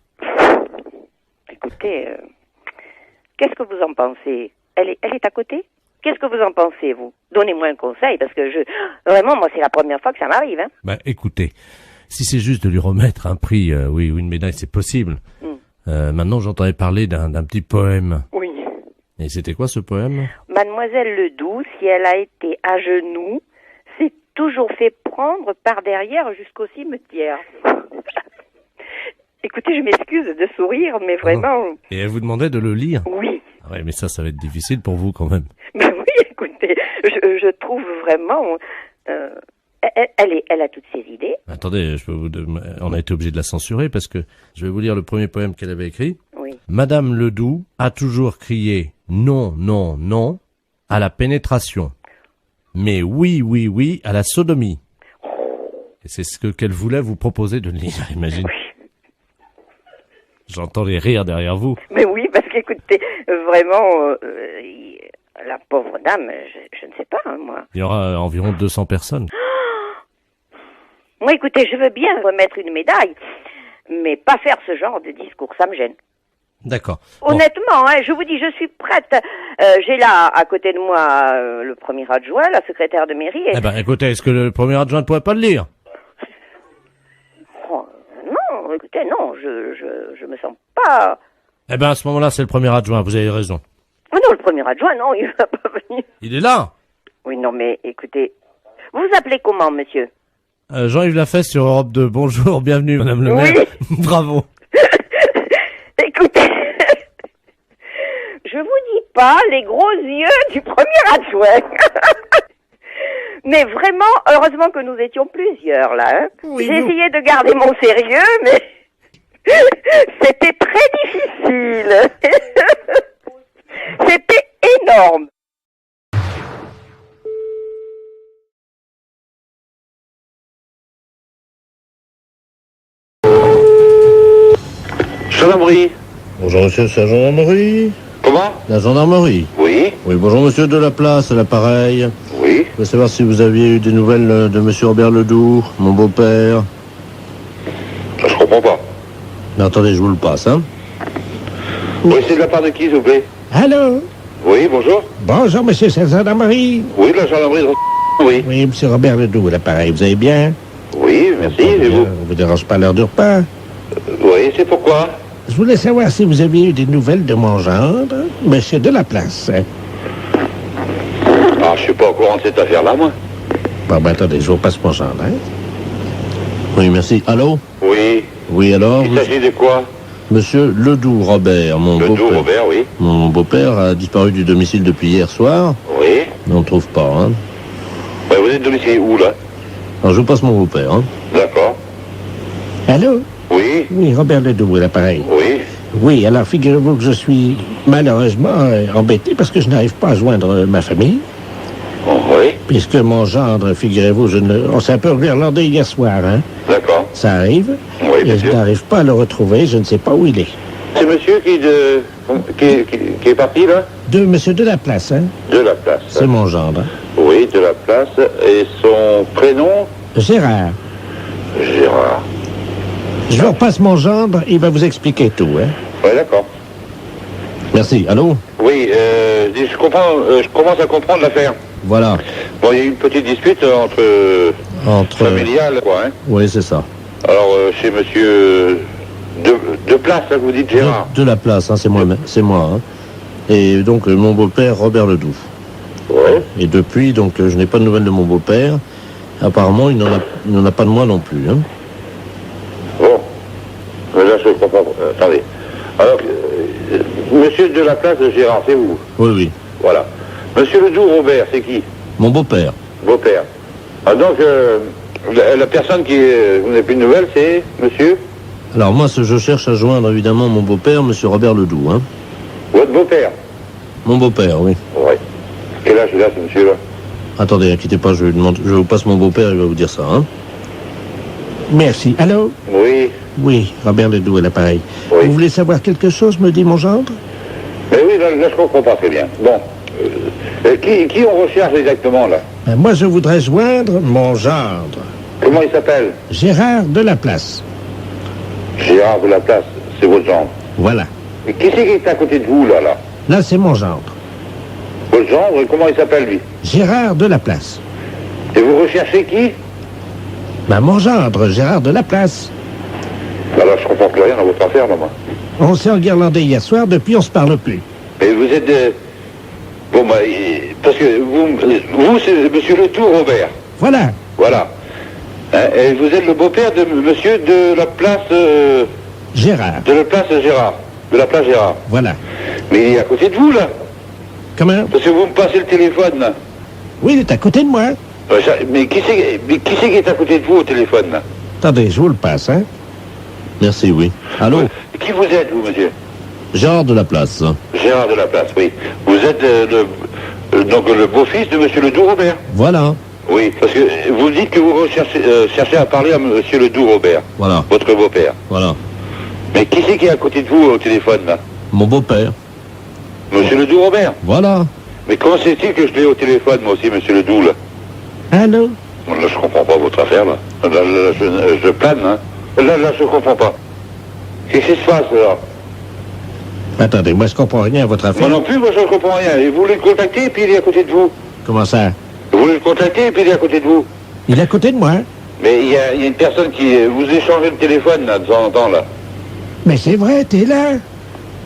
G: Écoutez, qu'est-ce que vous en pensez? Elle est à côté? Qu'est-ce que vous en pensez, vous? Donnez-moi un conseil, parce que vraiment, moi, c'est la première fois que ça m'arrive, hein.
H: Bah, écoutez, si c'est juste de lui remettre un prix, oui, ou une médaille, c'est possible. Maintenant, j'entendais parler d'un petit poème.
G: Oui.
H: Et c'était quoi ce poème?
G: Mademoiselle Ledoux, si elle a été à genoux, s'est toujours fait prendre par derrière jusqu'au cimetière. Écoutez, je m'excuse de sourire, mais vraiment...
H: Et elle vous demandait de le lire?
G: Oui.
H: Ah ouais, mais ça va être difficile pour vous quand même.
G: Ben oui, écoutez, je trouve vraiment... elle a toutes ses idées.
H: Attendez, on a été obligé de la censurer parce que je vais vous lire le premier poème qu'elle avait écrit.
G: Oui.
H: Madame Ledoux a toujours crié non, non, non à la pénétration, mais oui, oui, oui à la sodomie. Et c'est ce qu'elle voulait vous proposer de lire, imagine. J'entends les rires derrière vous.
G: Mais oui, parce qu'écoutez, vraiment, la pauvre dame, je ne sais pas, hein, moi.
H: Il y aura environ 200 personnes.
G: Moi, écoutez, je veux bien remettre une médaille, mais pas faire ce genre de discours, ça me gêne.
H: D'accord.
G: Honnêtement, hein, je vous dis, je suis prête. J'ai là, à côté de moi, le premier adjoint, la secrétaire de mairie.
H: Eh ben, écoutez, est-ce que le premier adjoint ne pourrait pas le lire?
G: Oh, non, écoutez, non, je me sens pas...
H: Eh ben, à ce moment-là, c'est le premier adjoint, vous avez raison.
G: Oh non, le premier adjoint, non, il va pas venir.
H: Il est là?
G: Oui, non, mais écoutez, vous vous appelez comment, monsieur?
H: Jean-Yves Lafesse sur Europe 2. Bonjour, bienvenue, madame le maire.
G: Oui.
H: Bravo.
G: Écoutez, je vous dis pas les gros yeux du premier adjoint. Mais vraiment, heureusement que nous étions plusieurs, là. Hein.
E: Oui,
G: j'ai essayé de garder mon sérieux, mais c'était très difficile. C'était énorme.
I: Gendarmerie.
A: Bonjour monsieur, c'est la gendarmerie.
I: Comment?
A: La gendarmerie.
I: Oui.
A: Oui, bonjour monsieur de la place, à l'appareil.
I: Oui.
A: Je veux savoir si vous aviez eu des nouvelles de monsieur Robert Ledoux, mon beau-père.
I: Ça, je comprends pas.
A: Mais attendez, je vous le passe, hein.
I: Oui, c'est de la part de qui, s'il vous plaît?
E: Allô?
I: Oui, bonjour.
E: Bonjour, monsieur, c'est la gendarmerie.
I: Oui, de la gendarmerie de... Oui.
E: Oui, monsieur Robert Ledoux, à l'appareil, vous allez bien?
I: Oui, merci, et vous?
E: On vous dérange pas à l'heure du repas?
I: Oui, c'est pourquoi?
E: Je voulais savoir si vous aviez eu des nouvelles de mon gendre, monsieur de la place.
I: Ah, je suis pas au courant de cette affaire-là, moi.
E: Bon, ben attendez, je vous passe mon gendre, hein.
A: Oui, merci. Allô?
I: Oui.
A: Oui, alors?
I: Il s'agit de quoi?
A: Monsieur Ledoux Robert, mon
I: Ledoux,
A: beau-père.
I: Robert, oui.
A: Mon beau-père a disparu du domicile depuis hier soir.
I: Oui.
A: Mais on ne trouve pas, hein.
I: Ouais, vous êtes domicilié où, là?
A: Alors, je vous passe mon beau-père, hein.
I: D'accord.
E: Allô?
I: Oui.
E: Oui, Robert Ledoux, à l'appareil.
I: Oui.
E: Oui, alors figurez-vous que je suis malheureusement embêté parce que je n'arrive pas à joindre ma famille.
I: Oh, oui.
E: Puisque mon gendre, figurez-vous, on s'est un peu irlandais hier soir, hein.
I: D'accord.
E: Ça arrive.
I: Oui,
E: et
I: bien
E: je
I: sûr.
E: n'arrive pas à le retrouver, je ne sais pas où il est.
I: C'est monsieur qui est parti, là?
E: De monsieur de la place, hein.
I: De la place.
E: C'est mon gendre. Hein.
I: Oui, de la place. Et son prénom?
E: Gérard.
I: Gérard.
E: Je vous repasse mon gendre, il va vous expliquer tout, hein.
I: Oui, d'accord.
A: Merci. Allô?
I: Oui, je commence à comprendre l'affaire.
H: Voilà.
I: Bon, il y a eu une petite dispute entre familiale, quoi, hein.
H: Oui, c'est ça.
I: Alors, chez monsieur de Place, là, que vous dites Gérard.
H: De la place, hein, c'est moi. Hein. Et donc, mon beau-père, Robert Ledoux.
I: Ouais.
H: Et depuis, donc, je n'ai pas de nouvelles de mon beau-père. Apparemment, il n'en a pas de moi non plus. Hein.
I: Bon. Mais là, je ne comprends pas. Attendez. Alors, monsieur de la Place de Gérard, c'est vous?
H: Oui, oui.
I: Voilà. Monsieur Ledoux Robert, c'est qui?
H: Mon beau-père.
I: Beau-père. Ah, donc, la personne qui vous n'avez plus de nouvelles, c'est monsieur?
H: Alors, moi, je cherche à joindre, évidemment, mon beau-père, monsieur Robert Ledoux. Hein.
I: Votre beau-père?
H: Mon beau-père, oui.
I: Oui. Quel âge il a, ce monsieur-là?
H: Attendez, inquiétez pas, je vous passe mon beau-père, il va vous dire ça. Hein.
E: Merci. Allô?
I: Oui.
E: Oui, Robert Ledoux à l'appareil.
I: Oui.
E: Vous voulez savoir quelque chose, me dit mon gendre?
I: Mais oui, là, je comprends pas très bien. Bon. Qui on recherche exactement, là?
E: Ben, moi, je voudrais joindre mon gendre.
I: Comment il s'appelle?
E: Gérard de la Place.
I: Gérard de la Place, c'est votre gendre.
E: Voilà.
I: Et qui c'est qui est à côté de vous, là?
E: Là, c'est mon gendre.
I: Votre gendre, comment il s'appelle, lui?
E: Gérard de la Place.
I: Et vous recherchez qui?
E: Ben, mon gendre, Gérard de la Place.
I: Alors, je comprends plus rien dans votre affaire, là, moi.
E: On s'est enguirlandé hier soir, depuis on se parle plus.
I: Mais vous êtes... Bon, bah, parce que vous c'est monsieur Ledoux Robert.
E: Voilà.
I: Voilà. Hein, et vous êtes le beau-père de monsieur de la Place...
E: Gérard.
I: De la Place Gérard. De la Place Gérard.
E: Voilà.
I: Mais il est à côté de vous, là.
E: Comment?
I: Parce que vous me passez le téléphone, là.
E: Oui, il est à côté de moi.
I: Mais qui c'est qui est à côté de vous au téléphone, là?
E: Attendez, je vous le passe, hein.
H: Merci, oui. Allô?
I: Qui vous êtes, vous, monsieur?
H: Gérard de la Place.
I: Gérard de la Place, oui. Vous êtes donc le beau-fils de monsieur Ledoux Robert?
H: Voilà.
I: Oui, parce que vous dites que vous cherchez à parler à monsieur Ledoux Robert.
H: Voilà.
I: Votre beau-père.
H: Voilà.
I: Mais qui c'est qui est à côté de vous au téléphone, là?
H: Mon beau-père.
I: Monsieur Ledoux Robert?
H: Voilà.
I: Mais comment c'est-il que je l'ai au téléphone, moi aussi, monsieur Ledoux, là?
E: Allô?
I: Bon, là, je comprends pas votre affaire, là. Là, je plane, hein. Là, je comprends pas. Qu'est-ce qui se passe, là?
E: Attendez, moi je comprends rien à votre affaire.
I: Moi non plus, moi je ne comprends rien. Et vous voulez le contacter et puis il est à côté de vous.
E: Comment ça?
I: Vous voulez le contacter et puis il est à côté de vous.
E: Il est à côté de moi.
I: Mais il y a une personne qui... Vous échangez le téléphone, là, de temps en temps, là.
E: Mais c'est vrai, t'es là.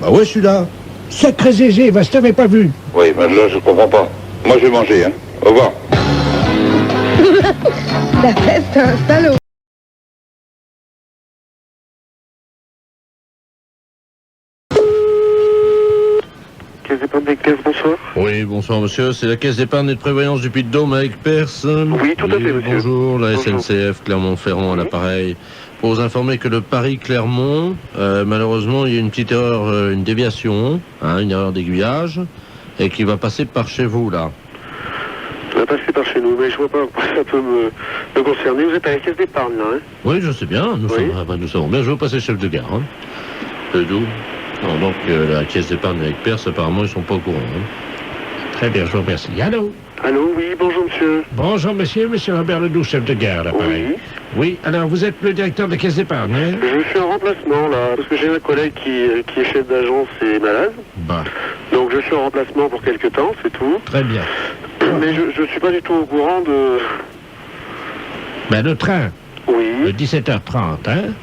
H: Bah ouais, je suis là.
E: Sacré Zégé, va, je t'avais pas vu.
I: Oui, mais là, je comprends pas. Moi, je vais manger, hein. Au revoir.
J: La fête, c'est un salaud.
K: Caisse d'épargne avec Perse, bonsoir.
H: Oui, bonsoir monsieur, c'est la Caisse d'épargne et de prévoyance du Puy-de-Dôme avec personne.
K: Oui, tout à fait, monsieur.
H: Bonjour, la
K: Bonjour.
H: SNCF Clermont-Ferrand à l'appareil. Pour vous informer que le Paris-Clermont, malheureusement, il y a une petite erreur, une déviation, hein, une erreur d'aiguillage, et qui va passer par chez vous, là.
K: Ça va passer par chez nous, mais je vois pas pourquoi ça peut me concerner. Vous êtes à la caisse d'épargne, là, hein?
H: Oui, je sais bien, nous,
K: Oui.
H: nous savons bien, je vais passer chef de gare. Hein. Ledoux. Non, donc, la Caisse d'épargne avec Perse, apparemment, ils sont pas au courant. Hein.
E: Très bien, je vous remercie. Allô?
K: Allô, oui, bonjour, monsieur.
E: Bonjour monsieur, monsieur Robert Ledoux, chef de gare, l'appareil.
K: Oui.
E: Oui, alors vous êtes le directeur de la Caisse d'épargne, hein?
K: Je suis en remplacement, là, parce que j'ai un collègue qui est chef d'agence et malade.
E: Bah,
K: Donc je suis en remplacement pour quelque temps, c'est tout.
E: très bien.
K: Mais je suis pas du tout au courant de...
E: Ben, le train, de
K: Oui.
E: 17h30, hein?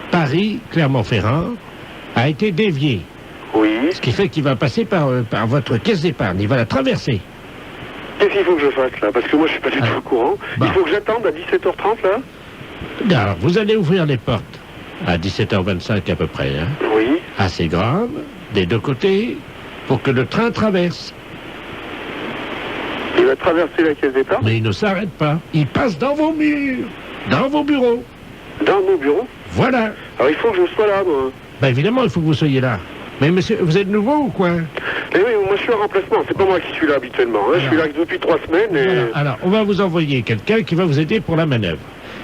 E: Paris, Clermont-Ferrand, a été dévié.
K: Oui.
E: Ce qui fait qu'il va passer par votre caisse d'épargne. Il va la traverser.
K: Qu'est-ce qu'il faut que je fasse, là? Parce que moi, je suis pas du tout au courant.
E: Bah.
K: Il faut que j'attende à 17h30, là?
E: Alors, vous allez ouvrir les portes à 17h25 à peu près, hein?
K: Oui.
E: Assez grande, des deux côtés, pour que le train traverse.
K: Il va traverser la caisse d'épargne?
E: Mais il ne s'arrête pas. Il passe dans vos murs, dans vos bureaux.
K: Dans mon bureau?
E: Voilà.
K: Alors il faut que je sois là, moi.
E: Ben évidemment, il faut que vous soyez là. Mais monsieur, vous êtes nouveau ou quoi?
K: Mais oui, moi je suis en remplacement, c'est pas moi qui suis là habituellement. Hein. Je suis là depuis 3 semaines et...
E: Voilà. Alors, on va vous envoyer quelqu'un qui va vous aider pour la manœuvre.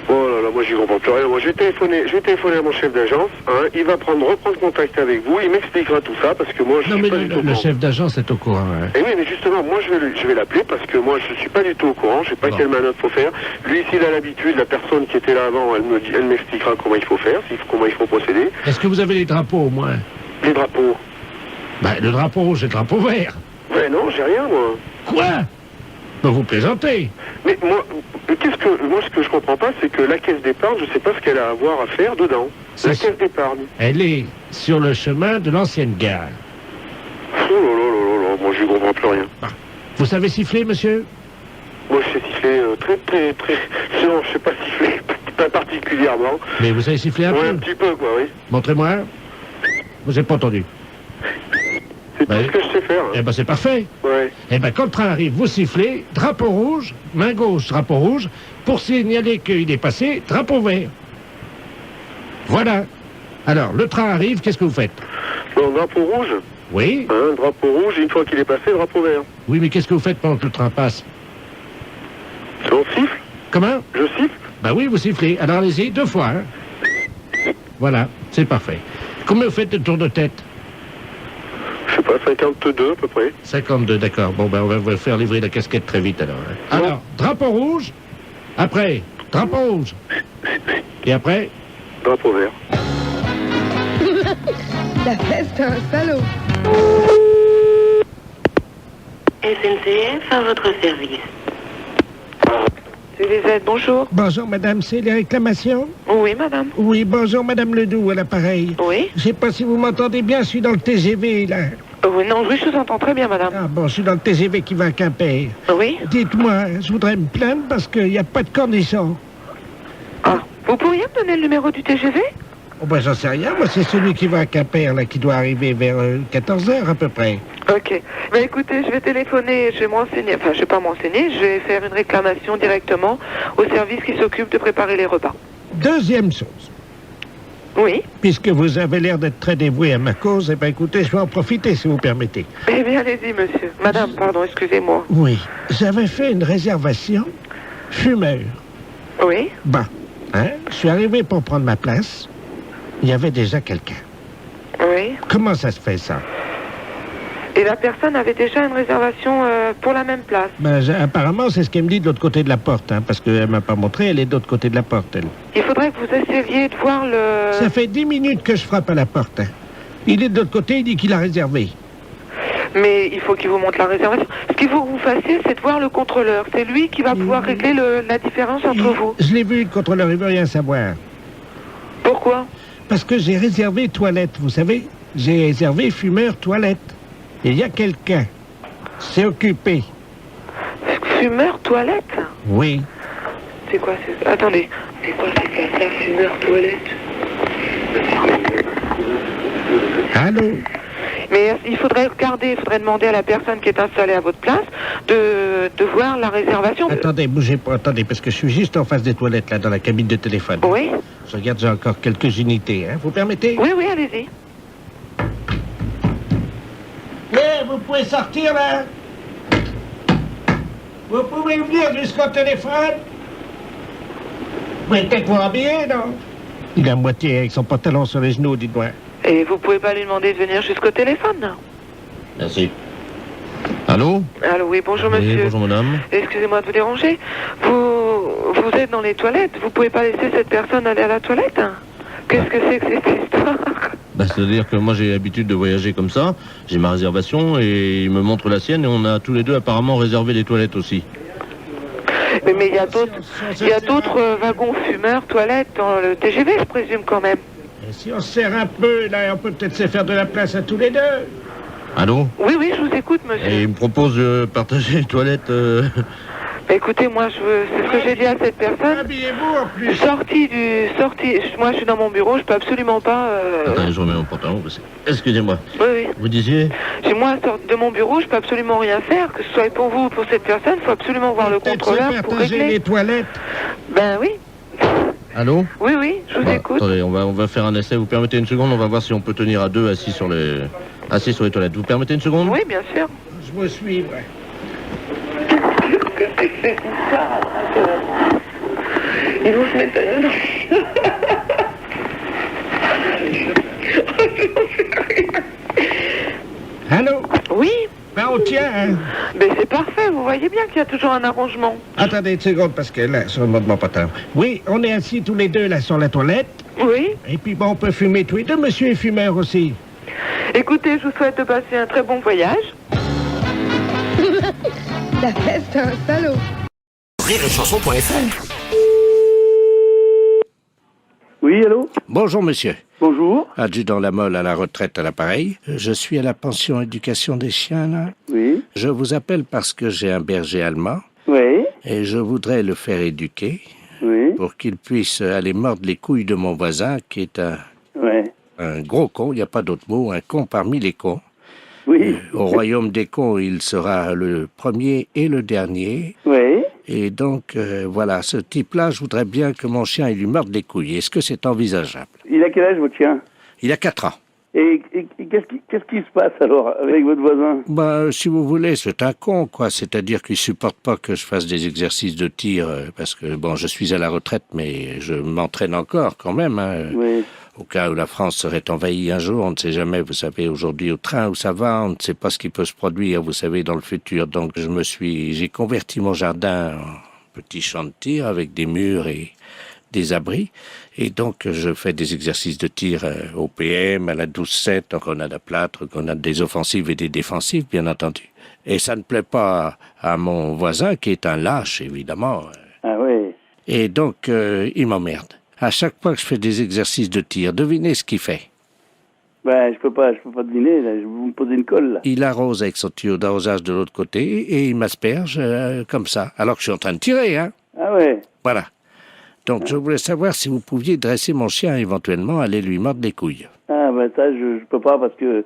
K: Oh là là, moi j'y comprends plus rien. Moi je vais téléphoner à mon chef d'agence, hein. Il va reprendre contact avec vous, il m'expliquera tout ça parce que moi je
E: Non,
K: suis
E: mais
K: pas du tout au
E: le
K: courant.
E: chef d'agence est au courant. Hein.
K: Et oui, mais justement, moi je vais l'appeler parce que moi je suis pas du tout au courant, je sais pas
E: Bon.
K: quelle manœuvre faut faire. Lui, s'il a l'habitude, la personne qui était là avant, elle m'expliquera comment il faut faire, comment il faut procéder.
E: Est-ce que vous avez les drapeaux au moins?
K: Les drapeaux.
E: Ben, le drapeau rouge et le drapeau vert.
K: Ouais, non, j'ai rien, moi.
E: Quoi? Vous plaisantez.
K: Mais moi, ce que je comprends pas, c'est que la caisse d'épargne, je sais pas ce qu'elle a à avoir à faire dedans. La caisse d'épargne.
E: Elle est sur le chemin de l'ancienne gare.
K: Oh là là là là, moi je comprends plus rien.
E: Vous savez siffler, monsieur?
K: Moi je sais siffler très... Non, je sais pas siffler, pas particulièrement.
E: Mais vous savez siffler un peu?
K: Un petit peu, quoi, oui.
E: Montrez-moi. Vous n'avez pas entendu?
K: C'est tout ce que je sais faire.
E: Eh ben c'est parfait.
K: Ouais.
E: Eh ben quand le train arrive, vous sifflez, drapeau rouge, main gauche, drapeau rouge, pour signaler qu'il est passé, drapeau vert. Voilà. Alors, le train arrive, qu'est-ce que vous faites?
K: Bon, drapeau rouge.
E: Oui.
K: Drapeau rouge, une fois qu'il est passé, drapeau vert.
E: Oui, mais qu'est-ce que vous faites pendant que le train passe?
K: On siffle?
E: Comment?
K: Je siffle?
E: Bah oui, vous sifflez. Alors allez-y, 2 fois. Hein. Voilà, c'est parfait. Combien vous faites de tours de tête?
K: Je sais pas, 52 à peu près.
E: 52, d'accord. Bon, ben on va vous faire livrer la casquette très vite alors. Hein. Alors, drapeau rouge. Après, drapeau rouge. Et après?
K: Drapeau vert.
J: La fesse, c'est un salaud.
L: SNCF à votre service. Lisette, bonjour.
E: Bonjour madame, c'est les réclamations?
L: Oui, madame.
E: Oui, bonjour madame Ledoux à l'appareil.
L: Oui.
E: Je sais pas si vous m'entendez bien, je suis dans le TGV là.
L: Oui, non, oui, je vous entends très bien, madame.
E: Ah bon, je suis dans le TGV qui va à Quimper.
L: Oui.
E: Dites-moi, je voudrais me plaindre parce qu'il n'y a pas de cornichon.
L: Ah, vous pourriez me donner le numéro du TGV?
E: Oh ben j'en sais rien, moi c'est celui qui va à Quimper là, qui doit arriver vers 14h à peu près.
L: Ok. Ben écoutez, je vais téléphoner, je vais m'enseigner, enfin je vais pas m'enseigner, je vais faire une réclamation directement au service qui s'occupe de préparer les repas.
E: Deuxième chose.
L: Oui.
E: Puisque vous avez l'air d'être très dévoué à ma cause, eh ben écoutez, je vais en profiter si vous permettez.
L: Eh bien allez-y monsieur. Madame, pardon, excusez-moi.
E: Oui, j'avais fait une réservation fumeur.
L: Oui.
E: Bon, hein, je suis arrivé pour prendre ma place. Il y avait déjà quelqu'un.
L: Oui.
E: Comment ça se fait, ça?
L: Et la personne avait déjà une réservation pour la même place.
E: Ben, apparemment, c'est ce qu'elle me dit de l'autre côté de la porte, hein, parce qu'elle m'a pas montré, elle est de l'autre côté de la porte, elle.
L: Il faudrait que vous essayiez de voir le...
E: Ça fait 10 minutes que je frappe à la porte. Hein. Il est de l'autre côté, il dit qu'il a réservé.
L: Mais il faut qu'il vous montre la réservation. Ce qu'il faut que vous fassiez, c'est de voir le contrôleur. C'est lui qui va pouvoir régler la différence entre vous.
E: Je l'ai vu, le contrôleur, il veut rien savoir.
L: Pourquoi?
E: Parce que j'ai réservé toilette, vous savez. J'ai réservé fumeur toilette. Il y a quelqu'un. C'est occupé.
L: Fumeur toilette?
E: Oui.
L: C'est quoi? Attendez. C'est quoi ça, fumeur toilette?
E: Allô?
L: Mais il faudrait regarder, il faudrait demander à la personne qui est installée à votre place de voir la réservation.
E: Attendez, bougez pas, attendez, parce que je suis juste en face des toilettes, là, dans la cabine de téléphone.
L: Oui.
E: Je regarde, j'ai encore quelques unités, hein. Vous permettez?
L: Oui, oui, allez-y.
E: Mais vous pouvez sortir, là? Vous pouvez venir jusqu'au téléphone? Vous pouvez peut-être vous habiller, non? Il est à moitié avec son pantalon sur les genoux, dites-moi.
L: Et vous pouvez pas lui demander de venir jusqu'au téléphone, non?
H: Merci. Allô?
L: Allô, oui, bonjour
H: Oui,
L: monsieur.
H: bonjour madame.
L: Excusez-moi de vous déranger. Vous êtes dans les toilettes, vous pouvez pas laisser cette personne aller à la toilette? Qu'est-ce que c'est que cette histoire?
H: Bah, c'est-à-dire que moi j'ai l'habitude de voyager comme ça, j'ai ma réservation et il me montre la sienne et on a tous les deux apparemment réservé les toilettes aussi.
L: Mais il y a d'autres wagons fumeurs, toilettes dans le TGV, je présume quand même.
E: Et si on se serre un peu, là, on peut peut-être se faire de la place à tous les deux.
H: Allô?
L: Oui, oui, je vous écoute, monsieur.
H: Et il me propose de partager les toilettes.
L: Écoutez, moi, c'est ce que j'ai dit à cette personne.
E: Habillez-vous en plus.
L: Moi, je suis dans mon bureau, je peux absolument pas...
H: Attendez, je remets mon pantalon. Excusez-moi.
L: Oui, oui.
H: Vous disiez?
L: Moi, de mon bureau, je peux absolument rien faire, que ce soit pour vous ou pour cette personne, il faut absolument voir le contrôleur pour régler.
E: Les toilettes.
L: Ben oui.
H: Allô?
L: Oui, oui, je vous écoute.
H: Attendez, on va faire un essai. Vous permettez une seconde? On va voir si on peut tenir à deux assis sur les toilettes. Vous permettez une seconde?
L: Oui, bien sûr.
E: Je me suis, ouais.
L: Ils vont se mettre à
E: Allô?
L: Oui.
E: Ben on tient, hein?
L: Ben c'est parfait, vous voyez bien qu'il y a toujours un arrangement.
E: Attendez une seconde, parce que là, sur le mode de mon pantalon. Oui, on est assis tous les deux, là, sur la toilette.
L: Oui.
E: Et puis, bon, on peut fumer tous les deux. Monsieur est fumeur aussi.
L: Écoutez, je vous souhaite de passer un très bon voyage.
J: La fesse, c'est un salaud.
C: Rireetchanson.fr.
M: Oui, allô?
H: Bonjour, monsieur.
M: Bonjour.
H: Adjudant Lamolle à la retraite à l'appareil. Je suis à la pension éducation des chiens, là.
M: Oui.
H: Je vous appelle parce que j'ai un berger allemand.
M: Oui.
H: Et je voudrais le faire éduquer.
M: Oui.
H: Pour qu'il puisse aller mordre les couilles de mon voisin, qui est un gros con, il n'y a pas d'autre mot, un con parmi les cons.
M: Oui.
H: Au royaume des cons, il sera le premier et le dernier.
M: Oui.
H: Et donc, voilà, ce type-là, je voudrais bien que mon chien il lui morde les couilles. Est-ce que c'est envisageable?
M: Il a quel âge, votre chien?
H: Il a 4 ans.
M: Et qu'est-ce qui se passe, alors, avec votre voisin?
H: Ben, si vous voulez, c'est un con, quoi. C'est-à-dire qu'il supporte pas que je fasse des exercices de tir, parce que, bon, je suis à la retraite, mais je m'entraîne encore, quand même, hein.
M: Oui.
H: Au cas où la France serait envahie un jour, on ne sait jamais, vous savez, aujourd'hui au train où ça va, on ne sait pas ce qui peut se produire, vous savez, dans le futur. Donc j'ai converti mon jardin en petit champ de tir avec des murs et des abris. Et donc je fais des exercices de tir au PM, à la 12-7, en grenade à plâtre, grenade des offensives et des défensives, bien entendu. Et ça ne plaît pas à mon voisin, qui est un lâche, évidemment.
M: Ah oui.
H: Et donc, il m'emmerde. À chaque fois que je fais des exercices de tir, devinez ce qu'il fait.
M: Ben, je peux pas deviner, là. Vous me posez une colle, là.
H: Il arrose avec son tuyau d'arrosage de l'autre côté et il m'asperge comme ça, alors que je suis en train de tirer, hein.
M: Ah ouais.
H: Voilà. Donc, je voulais savoir si vous pouviez dresser mon chien éventuellement, aller lui mordre les couilles.
M: Ah ben ça, je peux pas, parce que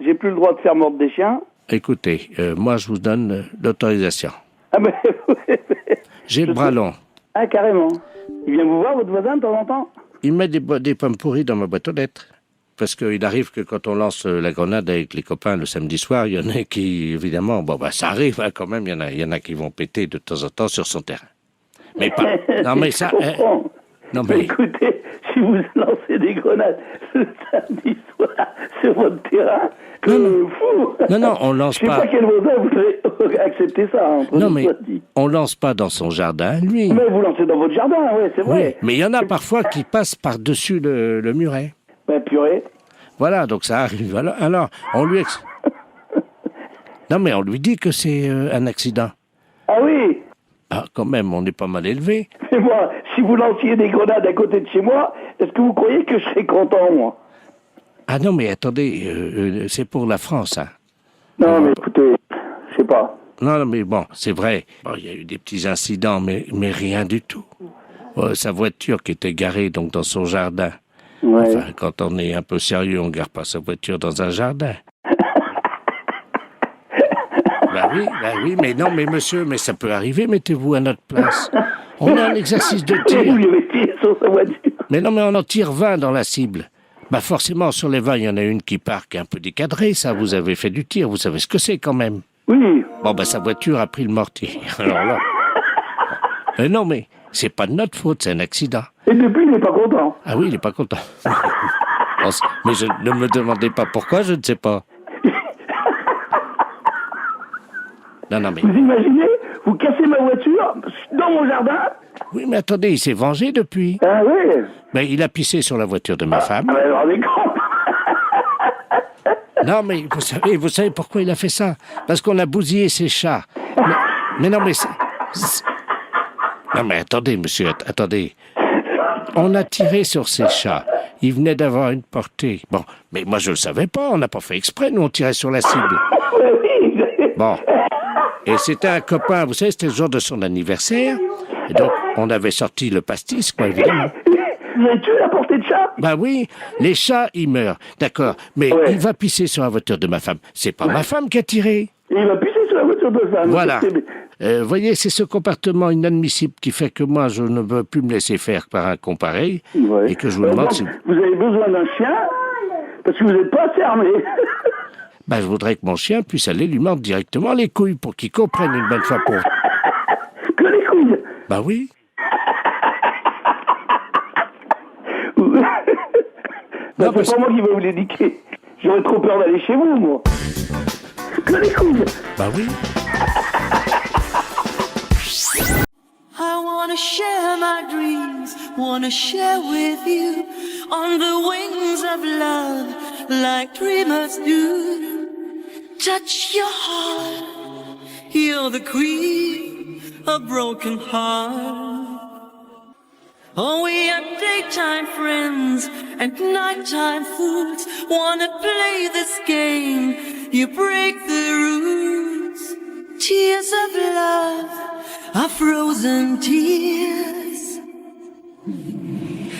M: j'ai plus le droit de faire mordre des chiens.
H: Écoutez, moi, je vous donne l'autorisation.
M: Ah ben,
H: J'ai le bras long.
M: Ah, carrément. Il vient vous voir, votre voisin, de temps en temps?
H: Il met des pommes pourries dans ma boîte aux lettres. Parce qu'il arrive que quand on lance la grenade avec les copains le samedi soir, il y en a qui, évidemment, bon, bah, ça arrive, hein, quand même, il y en a qui vont péter de temps en temps sur son terrain. Mais pas... Non, mais ça... non, mais...
M: Écoutez, si vous lancez des grenades le samedi soir sur votre terrain, fou.
H: Non, on lance pas...
M: Je sais pas quel voisin vous avez accepté ça, hein,
H: non, mais on lance pas dans son jardin, lui.
M: Mais vous lancez dans votre jardin, ouais, c'est vrai.
H: Oui, mais il y en a parfois qui passent par-dessus le muret.
M: Ben, purée.
H: Voilà, donc ça arrive. Alors on lui... Non, mais on lui dit que c'est un accident.
M: Ah oui.
H: Ah, quand même, on est pas mal élevé.
M: Mais moi, si vous lanciez des grenades à côté de chez moi, est-ce que vous croyez que je serais content, moi?
H: Ah non, mais attendez, c'est pour la France, hein.
M: Non, mais écoutez, je sais pas.
H: Non, mais bon, c'est vrai. Bon, il y a eu des petits incidents, mais rien du tout. Sa voiture qui était garée donc dans son jardin.
M: Ouais.
H: Enfin, quand on est un peu sérieux, on garde pas sa voiture dans un jardin. Bah oui, mais non, mais monsieur, mais ça peut arriver, mettez-vous à notre place. On a un exercice de tir.
M: Vous lui avez tiré sur sa voiture.
H: Mais non, mais on en tire 20 dans la cible. Bah forcément, sur les 20, il y en a une qui part, qui est un peu décadrée, ça, vous avez fait du tir, vous savez ce que c'est quand même.
M: Oui.
H: Bon, bah sa voiture a pris le mortier. Alors là... Mais non, mais c'est pas de notre faute, c'est un accident.
M: Et depuis, il n'est pas content.
H: Ah oui, il n'est pas content. Mais ne me demandez pas pourquoi, je ne sais pas. Non, mais...
M: Vous imaginez, vous cassez ma voiture dans mon jardin?
H: Oui, mais attendez, il s'est vengé depuis.
M: Ah oui.
H: Ben, il a pissé sur la voiture de ma femme.
M: Ah, ben, alors, les grands.
H: Non, mais vous savez pourquoi il a fait ça? Parce qu'on a bousillé ses chats. Mais non, mais... Non, mais attendez, monsieur, attendez. On a tiré sur ses chats. Il venait d'avoir une portée. Bon, mais moi, je le savais pas. On n'a pas fait exprès. Nous, on tirait sur la cible. Bon. Et c'était un copain, vous savez, c'était le jour de son anniversaire. Et donc, on avait sorti le pastis, quoi, évidemment.
M: Vous avez tué la portée de chat?
H: Bah oui, les chats, ils meurent. D'accord. Mais il va pisser sur la voiture de ma femme. C'est pas ma femme qui a tiré.
M: Il va pisser sur la voiture de femme.
H: Voilà. Voyez, c'est ce comportement inadmissible qui fait que moi, je ne veux plus me laisser faire par un con pareil. Et que je vous demande si...
M: Vous avez besoin d'un chien parce que vous n'êtes pas assez armé.
H: Ben, je voudrais que mon chien puisse aller lui mordre directement les couilles pour qu'il comprenne une bonne fois pour...
M: Que les couilles?
H: Ben oui.
M: Ben, c'est pas moi qui vais vous l'éduquer. J'aurais trop peur d'aller chez vous, moi. Que les couilles?
H: Ben oui.
N: I wanna share my dreams, wanna share with you on the wings of love, like dreamers do. Touch your heart You're the queen of broken heart. Oh, we are daytime friends and nighttime fools. Wanna play this game, you break the rules. Tears of love are frozen tears.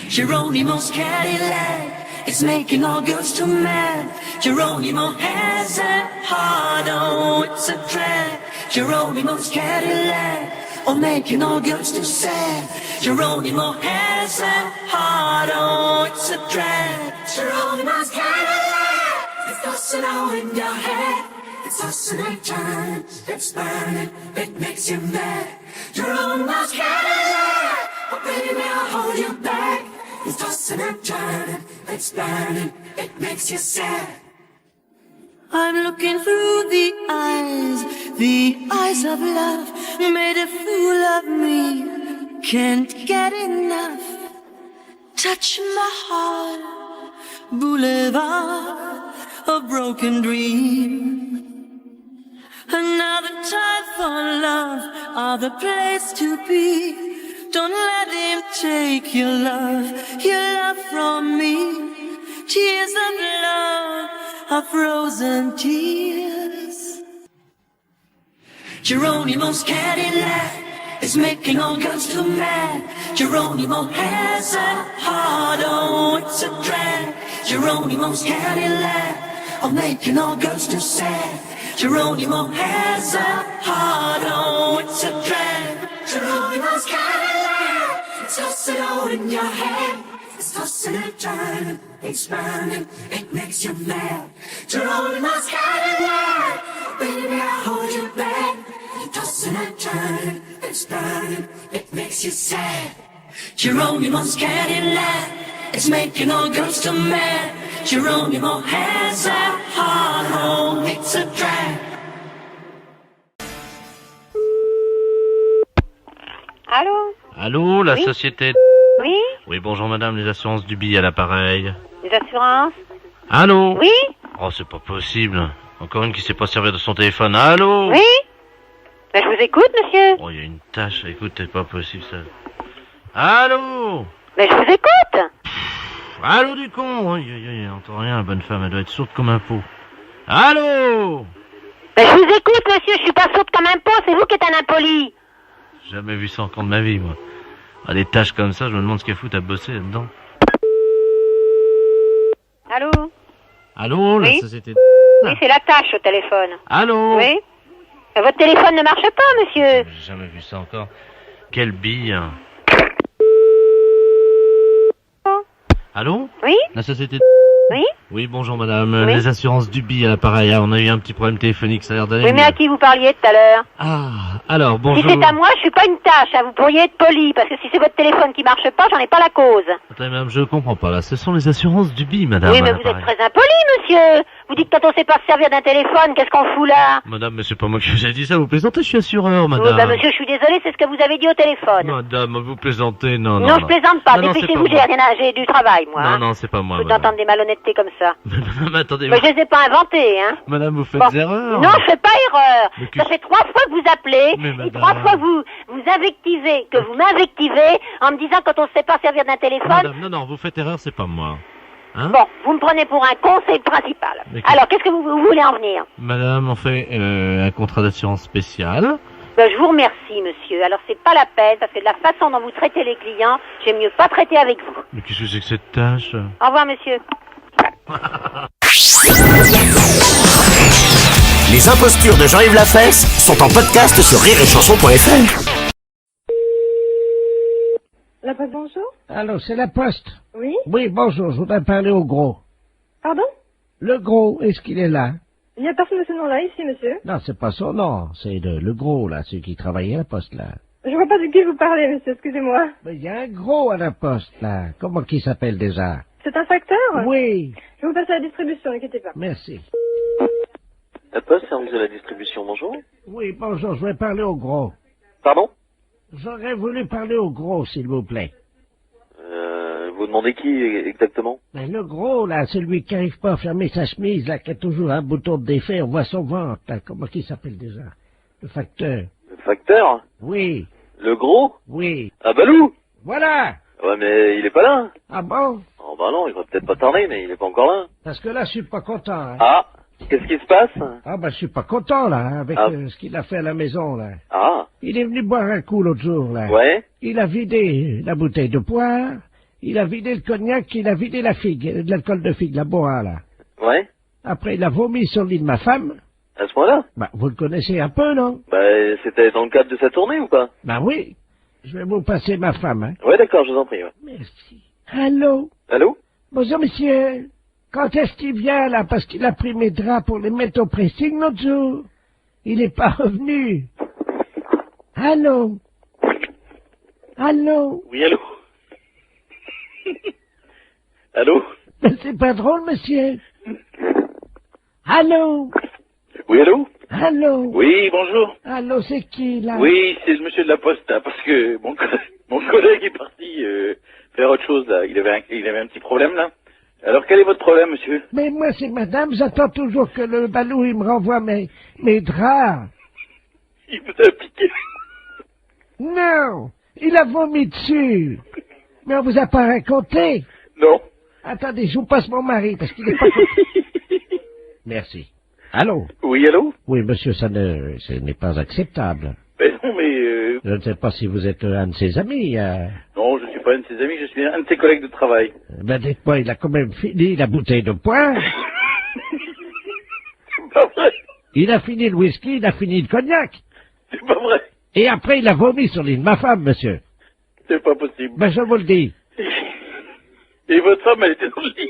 N: Geronimo's Cadillac is making all girls too mad. Geronimo has a heart, oh, it's a drag. Geronimo's Cadillac, oh, making all girls too sad. Geronimo has a heart, oh, it's a drag. Geronimo's Cadillac, it's tossing all in your head. It's tossing and turning, it's burning, it makes you mad. Geronimo's Cadillac, oh baby, I'll hold you back. It's tossing and turning, it's burning, it makes you sad. I'm looking through the eyes of love. Made a fool of me, can't get enough. Touch my heart, boulevard of broken dreams. Another time for love, other place to be. Don't let him take your love from me. Tears of love are frozen tears. Geronimo's Cadillac is making all girls too mad. Geronimo has a heart, oh, it's a drag. Geronimo's Cadillac, oh, making all girls too sad. Geronimo has a heart, oh, it's a drag. Geronimo's Cadillac, it's tossing all in your head. It's tossing and turning, it's burning, it makes you mad. Geronimo's Cadillac, baby, I'll hold you back. It's tossing and turning, it's burning, it makes you sad. Geronimo's Cadillac, it's making all girls too mad. Geronimo has a heart, oh, it's a drag.
G: Allô?
H: Allô, la
G: Oui.
H: société...
G: Oui?
H: Oui, bonjour madame, les assurances du billet à l'appareil.
G: Les assurances?
H: Allô?
G: Oui?
H: Oh, c'est pas possible. Encore une qui sait pas servir de son téléphone. Allô?
G: Oui? Ben, je vous écoute, monsieur.
H: Oh, il y a une tâche. Écoute, c'est pas possible ça. Allô?
G: Ben, je vous écoute.
H: Allô du con? Aïe, aïe, aïe, entend rien, la bonne femme, elle doit être sourde comme un pot. Allô?
G: Ben, je vous écoute, monsieur, je suis pas sourde comme un pot, c'est vous qui êtes un impoli.
H: Jamais vu ça encore de ma vie, moi. Ah, des tâches comme ça, je me demande ce qu'elle fout à bosser là-dedans.
G: Allô?
H: Allô, la
G: Oui?
H: société...
G: Oui, c'est la tâche au téléphone.
H: Allô?
G: Oui? Votre téléphone ne marche pas, monsieur.
H: J'ai jamais vu ça encore. Quelle bille. Allô?
G: Oui?
H: La société...
G: Oui?
H: Oui, bonjour madame.
G: Oui?
H: Les assurances du billet à l'appareil. Ah, on a eu un petit problème téléphonique, ça a l'air d'aller
G: Oui, mais
H: mieux.
G: à qui vous parliez tout à l'heure?
H: Ah, alors,
G: Si
H: bonjour.
G: c'est à moi, je suis pas une tâche, hein. Vous pourriez être poli, parce que si c'est votre téléphone qui marche pas, j'en ai pas la cause.
H: Attendez, madame, je comprends pas, là. Ce sont les assurances du billet, madame.
G: Oui,
H: à
G: mais vous êtes
H: l'appareil.
G: très impoli, monsieur. Vous dites quand on sait pas se servir d'un téléphone, qu'est-ce qu'on fout là?
H: Madame, mais c'est pas moi qui vous ai dit ça, vous plaisantez, je suis assureur,
G: Oui,
H: madame.
G: bah monsieur, je suis désolé, c'est ce que vous avez dit au téléphone.
H: Madame, vous plaisantez, non, non.
G: Non, je plaisante pas,
H: Non, non, c'est
G: dépêchez-vous,
H: pas
G: j'ai
H: moi.
G: rien à, j'ai du travail, moi.
H: Non,
G: hein.
H: non, c'est pas moi,
G: Faut
H: madame.
G: d'entendre des malhonnêtetés comme ça.
H: Madame, attendez.
G: Mais je les ai pas inventées, hein.
H: Madame, vous faites
G: Bon.
H: erreur.
G: Non, je fais pas erreur.
H: Mais
G: Ça fait 3 fois que vous appelez,
H: Mais
G: et
H: madame.
G: 3 fois vous invectivez, que vous m'invectivez, en me disant quand on sait pas servir d'un téléphone.
H: Madame, non, non, vous faites erreur, c'est pas moi. Hein?
G: Bon, vous me prenez pour un con, c'est le principal.
H: Mais
G: Alors, qu'est-ce que vous voulez en venir?
H: Madame, on fait un contrat d'assurance spécial.
G: Ben, je vous remercie, monsieur. Alors, c'est pas la peine, parce que de la façon dont vous traitez les clients, j'aime mieux pas traiter avec vous.
H: Mais qu'est-ce que c'est que cette tâche?
G: Au revoir, monsieur.
C: Les impostures de Jean-Yves Lafesse sont en podcast sur rireetchanson.fr.
J: La poste, bonjour.
E: Allô, c'est la poste.
J: Oui?
E: Oui, bonjour, je voudrais parler au gros.
J: Pardon?
E: Le gros, est-ce qu'il est là?
J: Il n'y a personne de ce nom-là ici, monsieur.
E: Non, c'est pas son nom, c'est le gros, là, celui qui travaillait à la poste, là.
J: Je vois pas de qui vous parlez, monsieur, excusez-moi.
E: Mais il y a un gros à la poste, là. Comment qu'il s'appelle déjà?
J: C'est un facteur?
E: Oui.
J: Je vais vous passer à la distribution, n'inquiétez pas.
E: Merci.
O: La poste, service de la distribution, bonjour.
E: Oui, bonjour, je voudrais parler au gros.
O: Pardon?
E: J'aurais voulu parler au gros, s'il vous plaît.
O: Vous demandez qui exactement?
E: Mais le gros, là, celui qui n'arrive pas à fermer sa chemise, là, qui a toujours un bouton de défait, on voit son ventre, là. Comment qu'il s'appelle déjà? Le facteur.
O: Le facteur?
E: Oui.
O: Le gros?
E: Oui.
O: Ah, Balou?
E: Voilà.
O: Ouais, mais il est pas là.
E: Ah bon?
O: Oh, bah non, il va peut-être pas tarder, mais il est pas encore là.
E: Parce que là, je suis pas content. Hein.
O: Ah, qu'est-ce qui se passe?
E: Ah ben, je suis pas content, là, hein, avec
O: Ah.
E: ce qu'il a fait à la maison, là.
O: Ah,
E: Il est venu boire un coup l'autre jour, là.
O: ouais.
E: Il a vidé la bouteille de poire, il a vidé le cognac, il a vidé la figue, de l'alcool de figue, la boa, là.
O: Ouais.
E: Après, il a vomi sur le lit de ma femme.
O: À ce point-là?
E: Bah, vous le connaissez un peu, non?
O: Bah, c'était dans le cadre de sa tournée ou pas?
E: Bah oui. Je vais vous passer ma femme, hein.
O: Ouais, d'accord, je vous en prie, ouais.
E: Merci. Allô?
O: Allô?
E: Bonjour, monsieur. Quand est-ce qu'il vient, là? Parce qu'il a pris mes draps pour les mettre au pressing l'autre jour. Il n'est pas revenu. Allô? Allô?
O: Oui, allô? Allô?
E: Mais c'est pas drôle, monsieur. Allô?
O: Oui, allô?
E: Allô?
O: Oui, bonjour.
E: Allô, c'est qui, là?
O: Oui, c'est le monsieur de la poste, là, parce que mon collègue est parti faire autre chose, là. Il avait un petit problème, là. Alors, quel est votre problème, monsieur?
E: Mais moi, c'est madame, j'attends toujours que le Balou, il me renvoie mes draps.
O: Il vous a piqué.
E: Non, il a vomi dessus. Mais on vous a pas raconté.
O: Non.
E: Attendez, je vous passe mon mari, parce qu'il est pas content. Merci. Allô?
O: Oui, allô?
E: Oui, monsieur, ce n'est pas acceptable.
O: Ben non, mais
E: Je ne sais pas si vous êtes un de ses amis.
O: non, je suis pas un de ses amis, je suis un de ses collègues de travail.
E: Ben, dites-moi, il a quand même fini la bouteille de poire.
O: C'est pas vrai.
E: Il a fini le whisky, il a fini le cognac.
O: C'est pas vrai.
E: Et après, il a vomi sur l'île de ma femme, monsieur.
O: C'est pas possible.
E: Ben, je vous le dis.
O: Et votre femme, elle était dans le lit.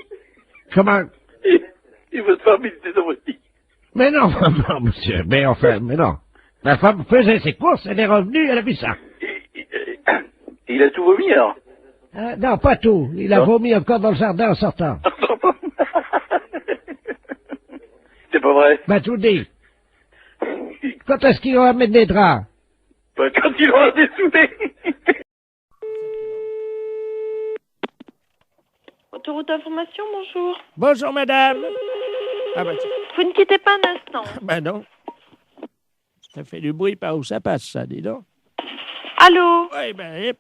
E: Comment?
O: Et votre femme, elle était dans votre lit.
E: Mais non, non, monsieur, mais enfin, mais non. Ma femme faisait ses courses, elle est revenue, elle a vu ça.
O: Il a tout vomi, alors?
E: Non, pas tout. Il a
O: Non.
E: vomi encore dans le jardin en sortant.
O: C'est pas vrai.
E: Ben, tout dit. Quand est-ce qu'ils ramènent des draps?
O: Ben, quand il aura dessoudé.
P: Autoroute d'information, bonjour.
E: Bonjour, madame. Ah ben,
P: Vous ne quittez pas un instant.
E: ben non. Ça fait du bruit par où ça passe, ça, dis donc.
P: Allô?
E: Oui, ben,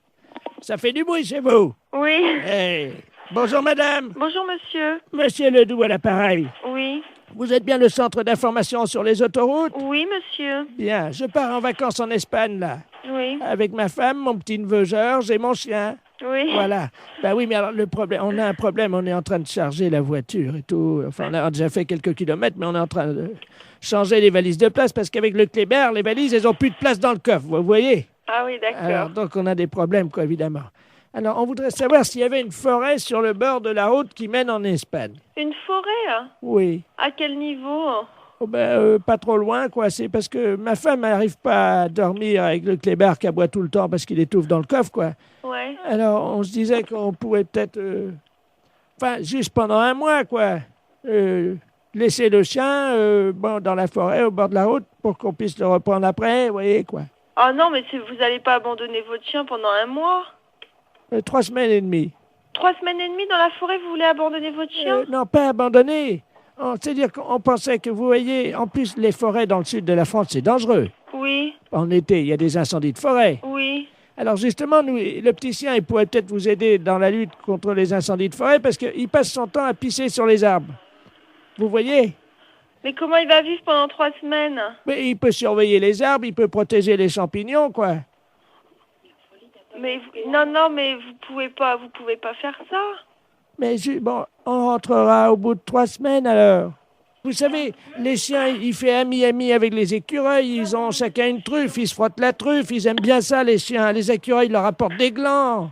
E: ça fait du bruit chez vous.
P: Oui.
E: Hey. Bonjour, madame.
P: Bonjour, monsieur.
E: Monsieur Ledoux à l'appareil.
P: Oui.
E: Vous êtes bien le centre d'information sur les autoroutes?
P: Oui, monsieur.
E: Bien, je pars en vacances en Espagne, là.
P: Oui.
E: Avec ma femme, mon petit-neveu Georges et mon chien.
P: Oui.
E: Voilà. Ben oui, mais alors le problème, on a un problème, on est en train de charger la voiture et tout. Enfin, on a déjà fait quelques kilomètres, mais on est en train de changer les valises de place parce qu'avec le Kléber, les valises, elles ont plus de place dans le coffre, vous voyez?
P: Ah oui,
E: Alors,
P: d'accord.
E: donc on a des problèmes, quoi, évidemment. Alors, on voudrait savoir s'il y avait une forêt sur le bord de la route qui mène en Espagne.
P: Une forêt, hein?
E: Oui.
P: À quel niveau?
E: Oh ben, pas trop loin, quoi. C'est parce que ma femme n'arrive pas à dormir avec le Kléber qui aboie tout le temps parce qu'il étouffe dans le coffre, quoi.
P: Ouais.
E: Alors, on se disait qu'on pouvait peut-être... Enfin, juste pendant un mois, quoi. Laisser le chien dans la forêt, au bord de la route, pour qu'on puisse le reprendre après, vous voyez, quoi.
P: Ah non, mais vous n'allez pas abandonner votre chien pendant un mois?
E: 3 semaines et demie.
P: 3 semaines et demie dans la forêt, vous voulez abandonner votre chien?
E: Non, pas abandonné. C'est-à-dire qu'on pensait que, vous voyez, en plus, les forêts dans le sud de la France, c'est dangereux.
P: Oui.
E: En été, il y a des incendies de forêt.
P: Oui.
E: Alors justement, nous, le petit chien, il pourrait peut-être vous aider dans la lutte contre les incendies de forêt parce qu'il passe son temps à pisser sur les arbres. Vous voyez?
P: Mais comment il va vivre pendant 3 semaines?
E: Mais il peut surveiller les arbres, il peut protéger les champignons, quoi.
P: Mais non, mais vous pouvez pas faire ça.
E: Mais bon, on rentrera au bout de 3 semaines alors. Vous savez, les chiens, ils font ami avec les écureuils, ils ont chacun une truffe, ils se frottent la truffe, ils aiment bien ça les chiens. Les écureuils leur apportent des glands.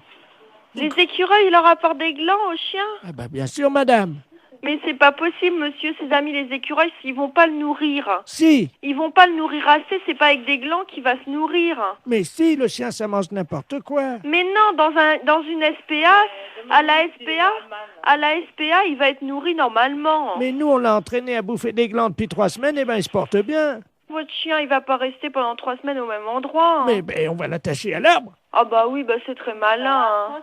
P: Les écureuils, ils leur apportent des glands aux chiens?
E: Ah bah bien sûr, madame.
P: Mais c'est pas possible, monsieur, ses amis les écureuils, ils vont pas le nourrir.
E: Si.
P: Ils vont pas le nourrir assez, c'est pas avec des glands qu'il va se nourrir.
E: Mais si, le chien, ça mange n'importe quoi.
P: Mais non, dans une SPA, à la SPA, il va être nourri normalement.
E: Mais nous, on l'a entraîné à bouffer des glands depuis 3 semaines, et ben il se porte bien.
P: Votre chien, il va pas rester pendant 3 semaines au même endroit.
E: Mais on va l'attacher à l'arbre.
P: Ah bah oui, bah c'est très malin. Hein.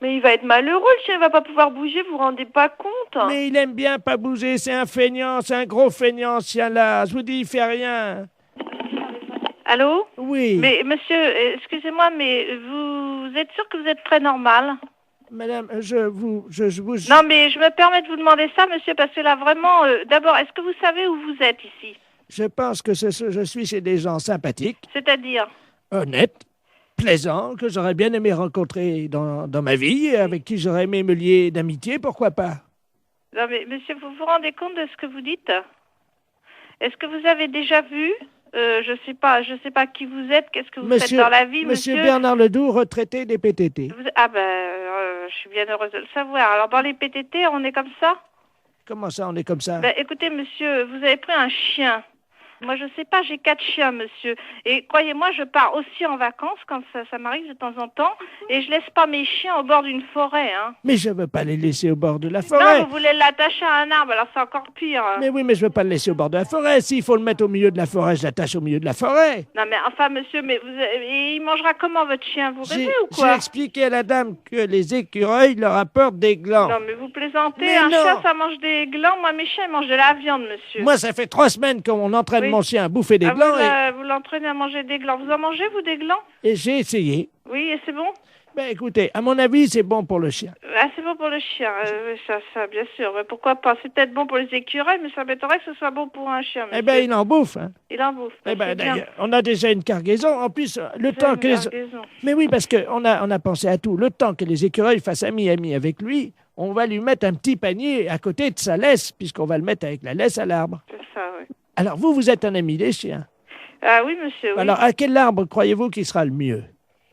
P: Mais il va être malheureux, le chien, il va pas pouvoir bouger, vous vous rendez pas compte?
E: Mais il aime bien pas bouger, c'est un feignant, c'est un gros feignant, ce chien-là. Je vous dis, il fait rien.
P: Allô?
E: Oui.
P: Mais monsieur, excusez-moi, mais vous êtes sûr que vous êtes très normal?
E: Madame, je vous...
P: Non, mais je me permets de vous demander ça, monsieur, parce que là, vraiment, d'abord, est-ce que vous savez où vous êtes ici?
E: Je pense que je suis chez des gens sympathiques,
P: C'est-à-dire?
E: honnêtes, plaisants, que j'aurais bien aimé rencontrer dans ma vie, et avec qui j'aurais aimé me lier d'amitié, pourquoi pas?
P: Non, mais monsieur, vous vous rendez compte de ce que vous dites? Est-ce que vous avez déjà vu? Je sais pas qui vous êtes, qu'est-ce que vous faites dans la vie, monsieur?
E: Monsieur Bernard Ledoux, retraité des PTT.
P: Ah ben, je suis bien heureuse de le savoir. Alors, dans les PTT, on est comme ça?
E: Comment ça, on est comme ça?
P: Ben, écoutez, monsieur, vous avez pris un chien. Moi, je sais pas, j'ai 4 chiens, monsieur. Et croyez-moi, je pars aussi en vacances quand ça m'arrive de temps en temps. Et je laisse pas mes chiens au bord d'une forêt, hein.
E: Mais je veux pas les laisser au bord de la forêt.
P: Non, vous voulez l'attacher à un arbre, alors c'est encore pire.
E: Mais oui, mais je veux pas le laisser au bord de la forêt. S'il faut le mettre au milieu de la forêt, je l'attache au milieu de la forêt.
P: Non, mais enfin, monsieur, mais il mangera comment votre chien? Vous rêvez ou
E: J'ai
P: quoi?
E: expliqué à la dame que les écureuils leur apportent des glands.
P: Non, mais vous plaisantez.
E: Mais
P: Un
E: non.
P: chien, ça mange des glands. Moi, mes chiens, ils mangent de la viande, monsieur.
E: Moi, ça fait 3 semaines qu'on entraîne
P: Oui.
E: mon chien à bouffer des
P: Ah,
E: glands
P: vous l'entraînez à manger des glands. Vous en mangez, vous, des glands?
E: et j'ai essayé.
P: Oui, et c'est bon?
E: Ben écoutez, à mon avis, c'est bon pour le chien.
P: Ah, c'est bon pour le chien, oui, ça, bien sûr. Mais pourquoi pas? C'est peut-être bon pour les écureuils, mais ça m'étonnerait que ce soit bon pour un chien, monsieur.
E: Eh ben, il en bouffe. Hein.
P: Il en bouffe.
E: Eh ben,
P: c'est bien.
E: d'ailleurs, on a déjà une cargaison. En plus, le
P: Déjà
E: temps
P: une
E: que les...
P: cargaison.
E: Mais oui, parce qu'on a pensé à tout. Le temps que les écureuils fassent ami avec lui, on va lui mettre un petit panier à côté de sa laisse, puisqu'on va le mettre avec la laisse à l'arbre.
P: C'est ça, oui.
E: Alors, vous êtes un ami des chiens.
P: Ah oui, monsieur, oui.
E: Alors, à quel arbre croyez-vous qu'il sera le mieux?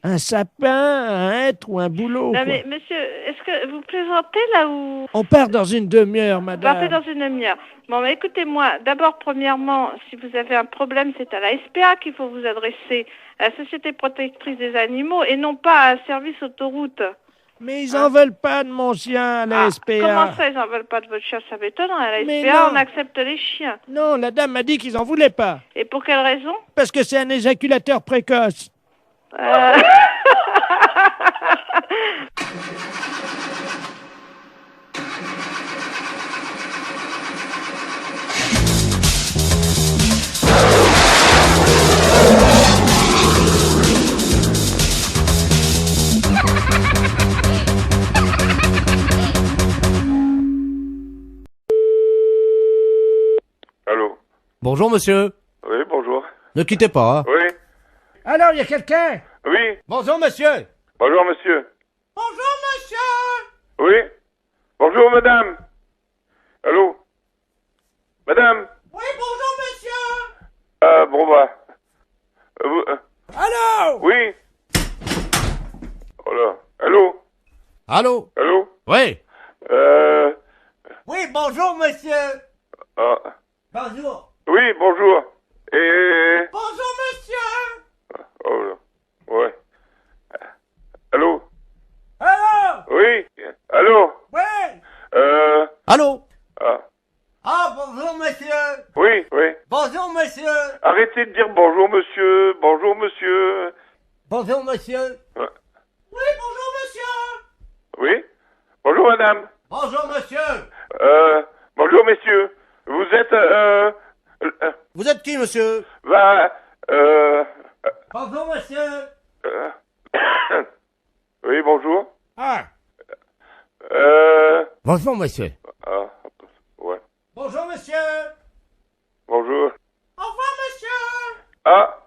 E: Un sapin, un hêtre ou un bouleau?
P: Non,
E: quoi?
P: mais monsieur, est-ce que vous plaisantez là ou...
E: On part dans une demi-heure,
P: Vous
E: madame.
P: partez dans une demi-heure. Bon, bah, écoutez-moi, d'abord, premièrement, si vous avez un problème, c'est à la SPA qu'il faut vous adresser, à la Société protectrice des animaux, et non pas à Service Autoroute.
E: Mais ils en veulent pas de mon chien à la SPA.
P: Comment ça, ils en veulent pas de votre chien? Ça m'étonnerait. À la
E: Mais
P: SPA,
E: non.
P: on accepte les chiens.
E: Non, la dame m'a dit qu'ils en voulaient pas.
P: Et pour quelle raison?
E: Parce que c'est un éjaculateur précoce.
I: Allô?
H: Bonjour, monsieur.
I: Oui, bonjour.
H: Ne quittez pas. Hein.
I: Oui?
E: Alors, il y a quelqu'un?
I: Oui?
H: Bonjour, monsieur.
I: Bonjour, monsieur.
E: Bonjour, monsieur.
I: Oui? Bonjour, madame. Allô? Madame?
E: Oui, bonjour, monsieur.
I: Ah, bon, bah.
E: Allô?
I: Oui? Oh là. Allô?
H: Allô?
I: Allô?
H: Oui.
E: Oui, bonjour, monsieur.
I: Ah.
E: Bonjour.
I: Oui, bonjour. Et...
E: Bonjour, monsieur.
I: Oh là. Ouais. Allô?
E: Allô?
I: Oui? Allô?
E: Oui.
H: Allô?
I: Ah.
E: Ah, bonjour, monsieur.
I: Oui, oui.
E: Bonjour, monsieur.
I: Arrêtez de dire bonjour, monsieur. Bonjour, monsieur.
E: Bonjour, monsieur.
I: Ouais.
E: Oui, bonjour, monsieur.
I: Oui? Bonjour, madame.
E: Bonjour, monsieur.
I: Bonjour, messieurs. Vous êtes,
H: Vous êtes qui, monsieur?
E: Bonjour, monsieur.
I: Oui, bonjour.
E: Ah.
H: Bonjour, monsieur.
I: Ah, ouais.
E: Bonjour, monsieur.
I: Bonjour.
E: Au revoir, monsieur.
I: Ah.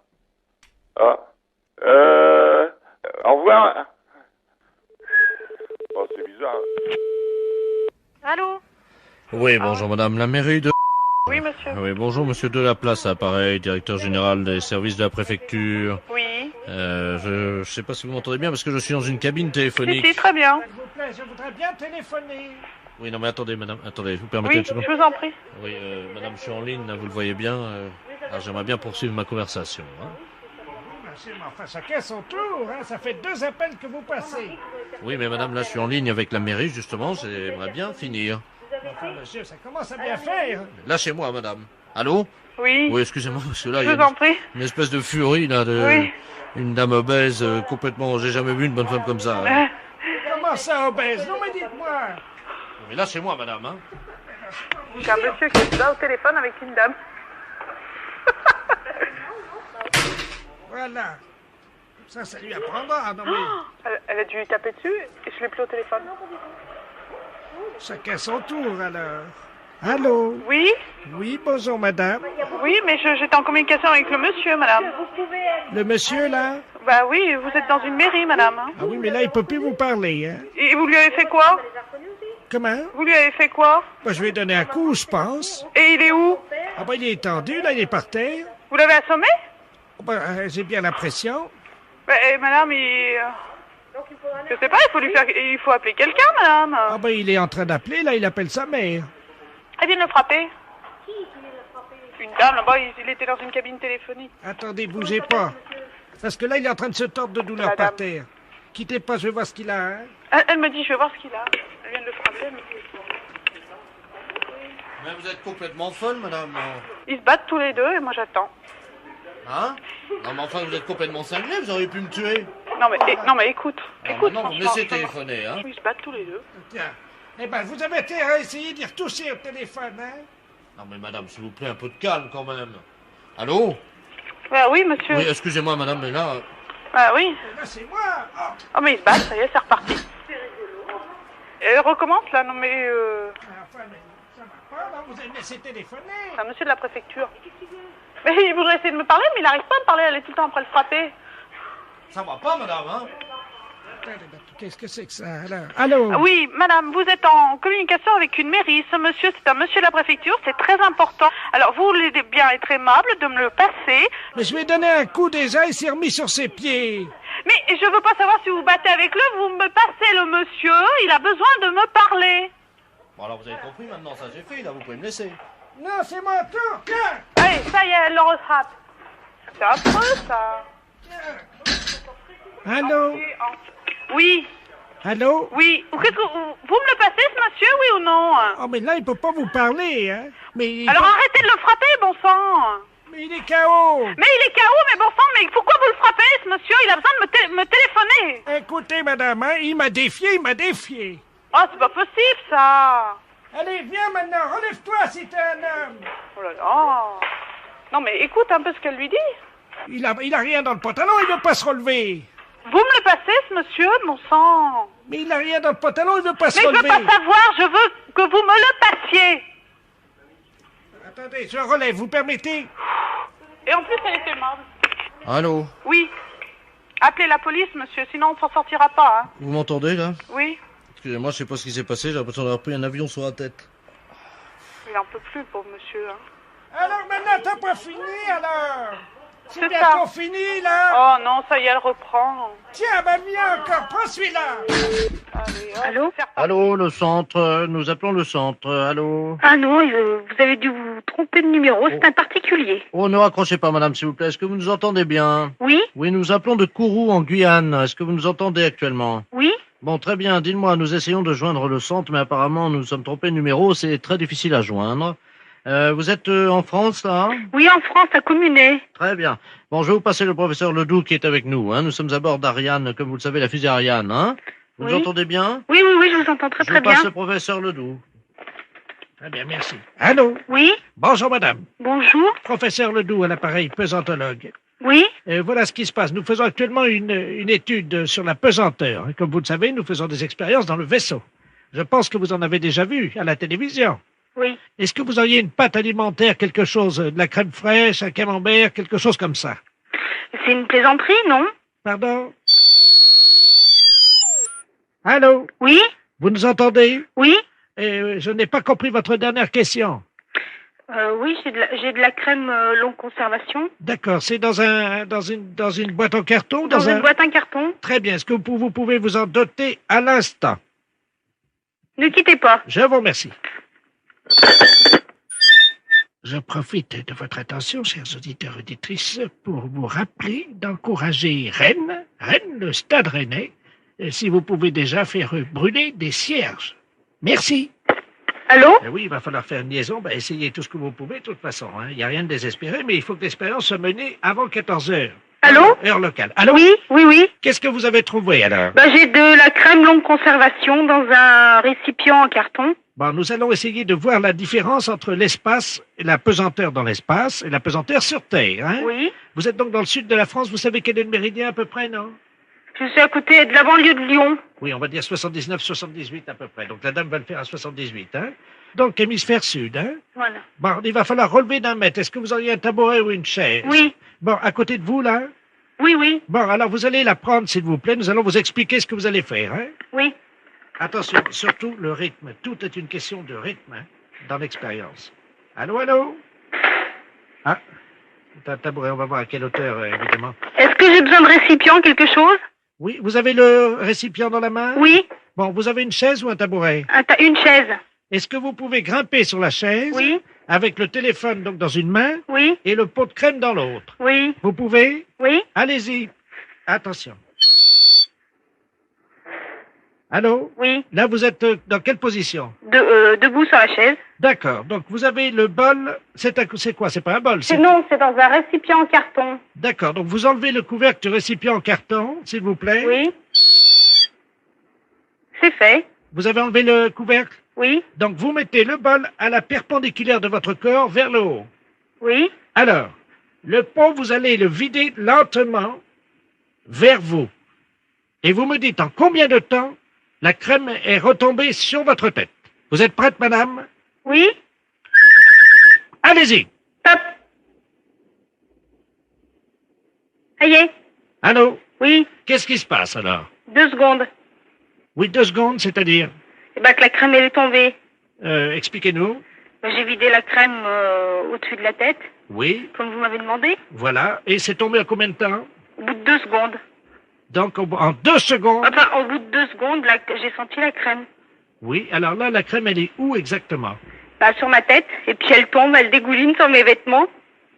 I: Au revoir. Oh, c'est bizarre.
P: Allô?
A: Oui, bonjour madame, la mairie de...
P: Oui, monsieur.
A: Oui, bonjour monsieur Delaplace, appareil, directeur général des services de la préfecture.
P: Oui.
A: Je sais pas si vous m'entendez bien parce que je suis dans une cabine téléphonique.
P: Si, très bien.
E: S'il vous plaît, je voudrais bien téléphoner.
A: Oui, non mais attendez madame, attendez, vous permettez
P: Oui,
A: une seconde?
P: je vous en prie.
A: Oui, madame, je suis en ligne, là, vous le voyez bien. Alors j'aimerais bien poursuivre ma conversation. Hein.
E: Monsieur, mais enfin, chacun son tour, hein. Ça fait 2 appels que vous passez.
A: Oui, mais madame, là, je suis en ligne avec la mairie, justement, j'aimerais bien finir.
E: Enfin, monsieur, ça commence à bien faire.
A: Lâchez-moi, madame. Allô?
P: Oui.
A: Oui, excusez-moi, parce que là,
P: Je
A: il y
P: vous
A: a
P: en prie.
A: une espèce de furie, là, de...
P: Oui.
A: Une dame obèse, complètement... J'ai jamais vu une bonne femme comme ça. Hein.
E: Comment ça, obèse? Non, mais dites-moi.
A: Mais lâchez-moi, madame, hein.
P: Il y a un monsieur qui est là au téléphone avec une dame.
E: Voilà. Ça lui apprendra. Non, mais
L: Elle a dû lui taper dessus et je l'ai plus au téléphone.
E: chacun son tour, alors. Allô?
L: Oui?
E: Oui, bonjour, madame.
L: Oui, mais j'étais en communication avec le monsieur, madame.
E: Le monsieur, là?
L: Bah oui, vous êtes dans une mairie, madame. Hein.
E: Ah oui, mais là, il peut plus vous parler, hein.
L: Et vous lui avez fait quoi?
E: Comment?
L: Vous lui avez fait quoi?
E: Bah, je lui ai donné un coup, je pense.
L: Et il est où?
E: Ah bah, il est tendu, là, il est par terre.
L: Vous l'avez assommé?
E: Bah, j'ai bien l'impression.
L: Bah, madame, je sais pas, il faut appeler quelqu'un, madame.
E: Ah bah, il est en train d'appeler, là, il appelle sa mère.
L: Elle vient de le frapper. Une dame, là-bas, il était dans une cabine téléphonique.
E: Attendez, bougez pas. Parce que là, il est en train de se tordre de douleur
L: Madame.
E: par terre. Quittez pas, je vais voir ce qu'il a, hein.
L: Elle me dit, je vais voir ce qu'il a. Elle vient de le frapper, mais...
A: Mais vous êtes complètement folle, madame.
L: Ils se battent tous les deux et moi j'attends.
A: Hein? Non, mais enfin, vous êtes complètement cinglé, vous auriez pu me tuer.
L: Non mais écoute. Écoute,
A: non, vous me
L: franchement,
A: laissez téléphoner, hein.
L: Ils se battent tous les deux.
E: Tiens. Eh ben, vous avez intérêt à essayer d'y retoucher au téléphone, hein.
A: Non, mais madame, s'il vous plaît, un peu de calme, quand même. Allô?
L: Ah oui, monsieur.
A: Oui, excusez-moi, madame, mais là...
L: Ah oui.
E: Là, c'est moi.
L: Ah mais ils se battent, ça y est, c'est reparti. Et elle recommence là, non mais...
E: Enfin, mais ça va pas, là, vous avez laissé téléphoner.
L: C'est un monsieur de la préfecture. Mais il voudrait essayer de me parler, mais il n'arrive pas à me parler, elle est tout le temps après le frapper.
A: Ça va pas, madame, hein?
E: Qu'est-ce que c'est que ça, alors? Allô?
L: Ah oui, madame, vous êtes en communication avec une mairie. Ce monsieur, c'est un monsieur de la préfecture, c'est très important. Alors, vous voulez bien être aimable de me le passer.
E: Mais je lui ai donné un coup déjà, il s'est remis sur ses pieds.
L: Mais je veux pas savoir si vous battez avec lui, vous me passez le monsieur, il a besoin de me parler.
A: Bon, alors vous avez compris, maintenant, ça j'ai fait, là, vous pouvez me laisser.
E: Non, c'est mon tour, tiens!
L: Allez, ça y est, elle le rattrape. C'est affreux, ça.
E: Allô?
L: Oui.
E: Allô?
L: Oui. Qu'est-ce que vous me le passez, ce monsieur, oui ou non?
E: Oh, mais là, il peut pas vous parler, hein. Mais
L: alors arrêtez de le frapper, bon sang.
E: Mais il est KO.
L: Mais il est KO, mais bon sang, mais pourquoi vous le frappez, ce monsieur? Il a besoin de me téléphoner.
E: Écoutez, madame, hein, il m'a défié.
L: Oh, c'est pas possible, ça.
E: Allez, viens maintenant, relève-toi si t'es un homme.
L: Oh là là. Non, mais écoute un peu ce qu'elle lui dit.
E: Il a rien dans le pantalon, il veut pas se relever.
L: Vous me le passez, ce monsieur, mon sang.
E: Mais il a rien dans le pantalon, il veut pas se
L: relever. Mais je veux pas savoir, je veux que vous me le passiez.
E: Attendez, je relève, vous permettez?
L: Et en plus, elle était aimable.
A: Allô?
L: Oui. Appelez la police, monsieur, sinon on s'en sortira pas, hein.
A: Vous m'entendez, là?
L: Oui.
A: Excusez-moi, je sais pas ce qui s'est passé, j'ai l'impression d'avoir pris un avion sur la tête.
L: Il en peut plus, pauvre monsieur, hein.
E: Alors maintenant, t'as pas fini, alors?
L: C'est
E: bientôt fini, là?
L: Oh non, ça y est, elle reprend.
E: Tiens, bah mieux encore, prends celui-là.
L: Allô?
A: Allô, le centre, nous appelons le centre, allô?
Q: Ah non, vous avez dû vous tromper de numéro, c'est un particulier.
A: Oh, ne raccrochez pas, madame, s'il vous plaît, est-ce que vous nous entendez bien?
Q: Oui?
A: Oui, nous appelons de Kourou, en Guyane, est-ce que vous nous entendez actuellement?
Q: Oui?
A: Bon, très bien, dites-moi, nous essayons de joindre le centre, mais apparemment nous sommes trompés de numéro, c'est très difficile à joindre. Vous êtes en France, là?
Q: Oui, en France, à Communet.
A: Très bien. Bon, je vais vous passer le professeur Ledoux qui est avec nous, hein. Nous sommes à bord d'Ariane, comme vous le savez, la fusée Ariane, hein. Vous nous entendez bien?
Q: Oui, je vous entends très
A: bien. Je
Q: bien.
A: passe le professeur Ledoux.
E: Très bien, merci. Allô?
Q: Oui?
E: Bonjour, madame.
Q: Bonjour.
E: Professeur Ledoux à l'appareil, pesantologue.
Q: Oui?
E: Voilà ce qui se passe. Nous faisons actuellement une étude sur la pesanteur. Comme vous le savez, nous faisons des expériences dans le vaisseau. Je pense que vous en avez déjà vu à la télévision.
Q: Oui.
E: Est-ce que vous auriez une pâte alimentaire, quelque chose, de la crème fraîche, un camembert, quelque chose comme ça?
Q: C'est une plaisanterie, non?
E: Pardon? Allô?
Q: Oui?
E: Vous nous entendez?
Q: Oui?
E: Je n'ai pas compris votre dernière question.
Q: Oui, j'ai de la crème longue conservation.
E: D'accord, c'est dans une boîte en carton?
Q: Dans une boîte en carton.
E: Très bien, est-ce que vous pouvez vous en doter à l'instant?
Q: Ne quittez pas.
E: Je vous remercie. Je profite de votre attention, chers auditeurs et auditrices, pour vous rappeler d'encourager Rennes, le Stade Rennais, si vous pouvez déjà faire brûler des cierges. Merci.
Q: Allô?
E: Oui, il va falloir faire une liaison. Essayez tout ce que vous pouvez, de toute façon. Il n'y a rien de désespéré, mais il faut que l'expérience soit menée avant 14 heures.
Q: Allô?
E: Heure locale. Allô?
Q: Oui.
E: Qu'est-ce que vous avez trouvé, alors?
Q: J'ai de la crème longue conservation dans un récipient en carton.
E: Bon, nous allons essayer de voir la différence entre l'espace, et la pesanteur dans l'espace et la pesanteur sur Terre. Hein?
Q: Oui.
E: Vous êtes donc dans le sud de la France, vous savez quel est le méridien à peu près, non?
Q: Je suis à côté de la banlieue de Lyon.
E: Oui, on va dire 79, 78 à peu près. Donc la dame va le faire à 78. Hein? Donc hémisphère sud. Hein?
Q: Voilà.
E: Bon, il va falloir relever d'1 mètre. Est-ce que vous auriez un tabouret ou une chaise?
Q: Oui.
E: Bon, à côté de vous, là?
Q: Oui, oui.
E: Bon, alors vous allez la prendre, s'il vous plaît. Nous allons vous expliquer ce que vous allez faire. Hein?
Q: Oui.
E: Attention, surtout le rythme. Tout est une question de rythme hein, dans l'expérience. Allô, allô? Ah, c'est un tabouret. On va voir à quelle hauteur, évidemment.
Q: Est-ce que j'ai besoin de récipient, quelque chose?
E: Oui, vous avez le récipient dans la main?
Q: Oui.
E: Bon, vous avez une chaise ou un tabouret?
Q: Une chaise.
E: Est-ce que vous pouvez grimper sur la chaise?
Q: Oui.
E: Avec le téléphone donc dans une main?
Q: Oui.
E: Et le pot de crème dans l'autre?
Q: Oui.
E: Vous pouvez?
Q: Oui.
E: Allez-y. Attention. Allô?
Q: Oui.
E: Là, vous êtes dans quelle position?
Q: Debout sur la chaise.
E: D'accord. Donc, vous avez le bol. C'est quoi? C'est pas un bol?
Q: Non, c'est dans un récipient en carton.
E: D'accord. Donc, vous enlevez le couvercle du récipient en carton, s'il vous plaît.
Q: Oui. C'est fait.
E: Vous avez enlevé le couvercle?
Q: Oui.
E: Donc, vous mettez le bol à la perpendiculaire de votre corps vers le haut.
Q: Oui.
E: Alors, le pot, vous allez le vider lentement vers vous. Et vous me dites en combien de temps la crème est retombée sur votre tête. Vous êtes prête, madame?
Q: Oui.
E: Allez-y.
Q: Top. Ça y est.
E: Allô?
Q: Oui.
E: Qu'est-ce qui se passe, alors?
Q: 2 secondes.
E: Oui, 2 secondes, c'est-à-dire?
Q: Eh ben, que la crème, elle est tombée.
E: Expliquez-nous.
Q: J'ai vidé la crème au-dessus de la tête,
E: Oui,
Q: comme vous m'avez demandé,
E: voilà. Et c'est tombé en combien de temps?
Q: au bout de 2 secondes.
E: Donc, en 2 secondes.
Q: Enfin, au bout de 2 secondes, j'ai senti la crème.
E: Oui, alors là, la crème, elle est où exactement?
Q: Bah, sur ma tête, et puis elle tombe, elle dégouline sur mes vêtements.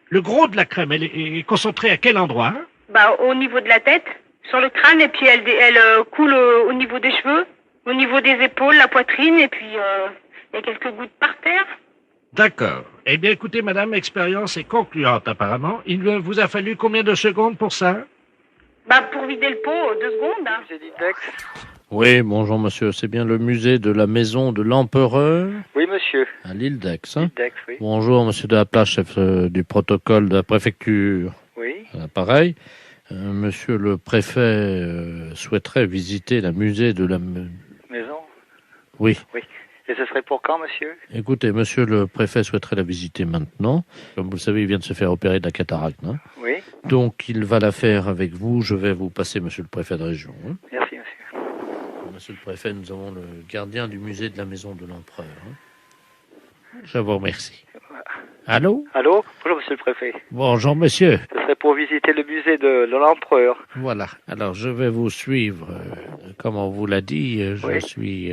E: Le gros de la crème, elle est concentrée à quel endroit?
Q: Bah, au niveau de la tête, sur le crâne, et puis elle coule au niveau des cheveux, au niveau des épaules, la poitrine, et puis il y a quelques gouttes par terre.
E: D'accord. Eh bien, écoutez, madame, l'expérience est concluante, apparemment. Il vous a fallu combien de secondes pour ça?
Q: Bah, pour vider le pot, 2 secondes. Hein.
A: Oui, bonjour monsieur, c'est bien le musée de la maison de l'empereur?
R: Oui, monsieur.
A: À l'île d'Aix, hein?
R: D'Aix, oui.
A: Bonjour monsieur de la place, chef du protocole de la préfecture.
R: Oui.
A: Pareil. Monsieur le préfet souhaiterait visiter le musée de la...
R: Maison?
A: Oui.
R: Oui. Et ce serait pour quand, monsieur?
A: Écoutez, monsieur le préfet souhaiterait la visiter maintenant. Comme vous le savez, il vient de se faire opérer de la cataracte. Hein?
R: Oui.
A: Donc, il va la faire avec vous. Je vais vous passer monsieur le préfet de région. Hein?
R: Merci, monsieur.
A: Monsieur le préfet, nous avons le gardien du musée de la maison de l'empereur. Hein? Je vous remercie. Allô?
R: Allô? Bonjour, monsieur le préfet.
A: Bonjour, monsieur.
R: Ce serait pour visiter le musée de l'empereur.
A: Voilà. Alors, je vais vous suivre. Comme on vous l'a dit, je
R: Oui.
A: suis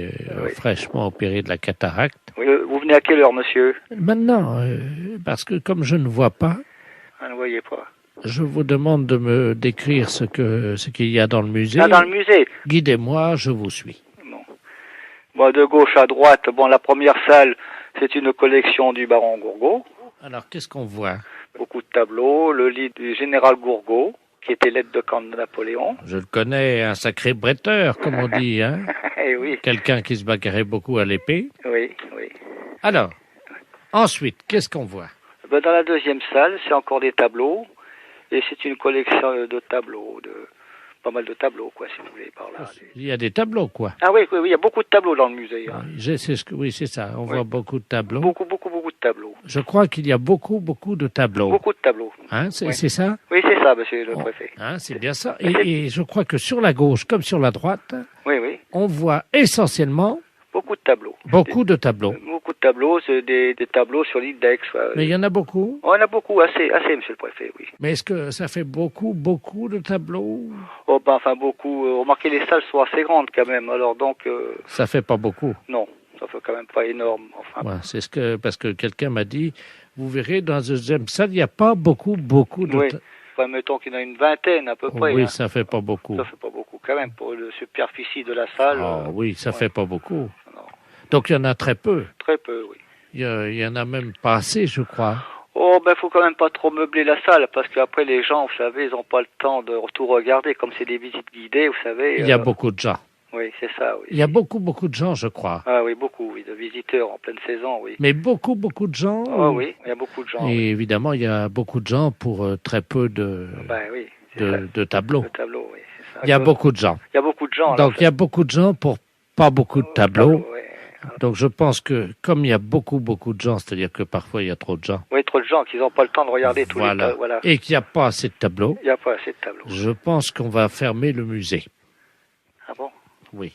A: fraîchement opéré de la cataracte.
R: Oui, vous venez à quelle heure, monsieur?
A: Maintenant, parce que comme je ne vois pas,
R: Ah, ne voyez pas.
A: je vous demande de me décrire ce qu'il y a dans le musée.
R: Ah, dans le musée?
A: Guidez-moi, je vous suis.
R: Bon, de gauche à droite, bon, la première salle, c'est une collection du baron Gourgaud.
A: Alors, qu'est-ce qu'on voit?
R: Beaucoup de tableaux, le lit du général Gourgaud, qui était l'aide de camp de Napoléon.
A: Je le connais, un sacré bretteur, comme on dit, hein?
R: Eh oui.
A: Quelqu'un qui se bagarrait beaucoup à l'épée.
R: Oui, oui.
A: Alors, ensuite, qu'est-ce qu'on voit?
R: Ben, dans la deuxième salle, c'est encore des tableaux, et c'est une collection de tableaux, pas mal de tableaux, quoi, si vous voulez, par là.
A: Il y a des tableaux, quoi.
R: Ah oui, oui, oui, il y a beaucoup de tableaux dans le musée. Hein.
A: Oui, c'est ça, on voit beaucoup de tableaux.
R: Beaucoup de tableaux.
A: Je crois qu'il y a beaucoup de tableaux.
R: Beaucoup de tableaux.
A: Hein,
R: Oui.
A: c'est ça?
R: Oui, c'est ça, monsieur le préfet.
A: Hein, c'est bien ça. Et je crois que sur la gauche comme sur la droite,
R: Oui, oui.
A: on voit essentiellement
R: Beaucoup de tableaux.
A: beaucoup de tableaux.
R: Beaucoup de tableaux, c'est des tableaux sur l'île d'Aix.
A: Mais il y en a beaucoup.
R: On en a beaucoup, assez, monsieur le préfet, oui.
A: Mais est-ce que ça fait beaucoup de tableaux?
R: Oh, ben, enfin, beaucoup. Remarquez, les salles sont assez grandes quand même, alors donc...
A: Ça fait pas beaucoup.
R: Non, ça fait quand même pas énorme. Enfin,
A: Ouais, c'est parce que quelqu'un m'a dit, vous verrez, dans la deuxième salle, il n'y a pas beaucoup de...
R: oui. Enfin, mettons qu'il y en a une vingtaine à peu près.
A: Oui,
R: hein.
A: ça fait pas beaucoup.
R: Ça fait pas beaucoup quand même pour la superficie de la salle.
A: Ah oui, ça
R: ouais.
A: fait pas beaucoup. Donc il y en a très peu.
R: Très peu, oui.
A: Il y en a même pas assez, je crois.
R: Oh, ben, faut quand même pas trop meubler la salle, parce qu'après, les gens, vous savez, ils ont pas le temps de tout regarder, comme c'est des visites guidées, vous savez.
A: Il y a beaucoup de gens.
R: Oui, c'est ça, oui.
E: Il y a beaucoup de gens, je crois.
R: Ah oui, beaucoup, oui, de visiteurs en pleine saison, oui.
E: Mais beaucoup de gens.
R: Oh oui, il y a beaucoup de gens.
E: Et
R: oui.
E: évidemment, il y a beaucoup de gens pour très peu de,
R: Oui,
E: de tableaux.
R: Le tableau, oui, c'est ça.
E: Il y a beaucoup de gens.
R: Il y a beaucoup de gens.
E: Donc il y a beaucoup de gens pour pas beaucoup de tableaux. Donc je pense que comme il y a beaucoup de gens, c'est-à-dire que parfois il y a trop de gens.
R: Oui, trop de gens qui n'ont pas le temps de regarder tous les
E: Voilà.
R: voilà.
E: Et qu'il n'y a pas assez de tableaux.
R: Il n'y a pas assez de tableaux.
E: Je pense qu'on va fermer le musée.
R: Ah bon?
E: Oui.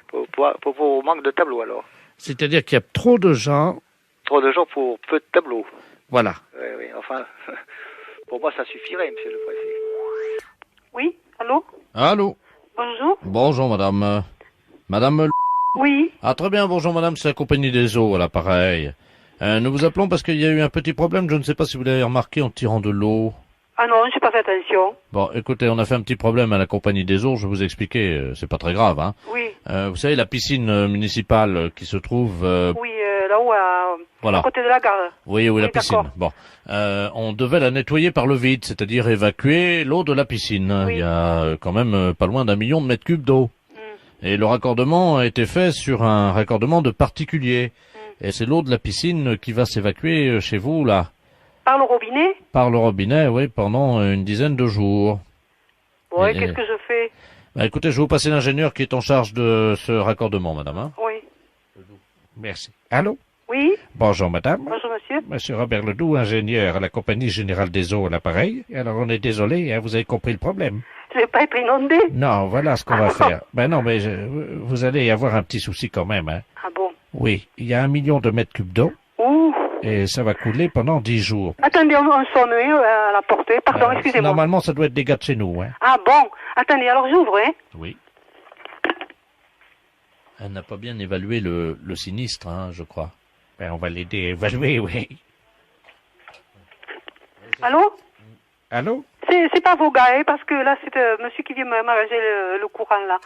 R: Pour manque de tableaux, alors.
E: C'est-à-dire qu'il y a trop de gens.
R: Trop de gens pour peu de tableaux.
E: Voilà.
R: Oui, enfin, pour moi ça suffirait, monsieur le préfet.
Q: Oui, allô?
H: Allô.
Q: Bonjour.
H: Bonjour, madame. Madame.
Q: Oui.
H: Ah, très bien, bonjour, madame, c'est la compagnie des eaux, à l'appareil. Nous vous appelons parce qu'il y a eu un petit problème, je ne sais pas si vous l'avez remarqué en tirant de l'eau.
Q: Ah non, j'ai pas fait attention.
H: Bon, écoutez, on a fait un petit problème à la compagnie des eaux, je vais vous expliquer, c'est pas très grave, hein.
Q: Oui.
H: Vous savez, la piscine municipale qui se trouve...
Q: Oui, là-haut,
H: voilà.
Q: à côté de la gare.
H: Oui, la piscine.
Q: d'accord.
H: Bon, on devait la nettoyer par le vide, c'est-à-dire évacuer l'eau de la piscine.
Q: Oui.
H: Il y a quand même pas loin d'1 million de mètres cubes d'eau. Et le raccordement a été fait sur un raccordement de particulier. Et c'est l'eau de la piscine qui va s'évacuer chez vous, là.
Q: Par le robinet?
H: Par le robinet, oui, pendant une dizaine de jours.
Q: Oui,
H: Et-
Q: qu'est-ce que je fais?
H: Bah, écoutez, je vais vous passer l'ingénieur qui est en charge de ce raccordement, madame. Hein.
Q: Oui.
H: Merci. Allô?
Q: Oui?
H: Bonjour, madame.
Q: Bonjour, monsieur.
H: Monsieur Robert Ledoux, ingénieur à la Compagnie Générale des Eaux à l'appareil. Alors, on est désolé, hein, vous avez compris le problème.
Q: Je vais pas être inondé?
H: Non, voilà ce qu'on va faire. Ben non, mais vous allez avoir un petit souci quand même. Hein.
Q: Ah bon?
H: Oui, il y a 1 million de mètres cubes d'eau.
Q: Ouh.
H: Et ça va couler pendant 10 jours.
Q: Attendez, on sonne à la portée. Pardon, excusez-moi.
H: Normalement, ça doit être des gars de chez nous. Hein.
Q: Ah bon? Attendez, alors j'ouvre, hein?
H: Oui. Elle n'a pas bien évalué le sinistre, hein, je crois. Ben, on va l'aider à évaluer, oui.
Q: Allô?
H: Allô?
Q: C'est pas vos gars, hein, parce que là, c'est monsieur qui vient m'arranger le courant, là.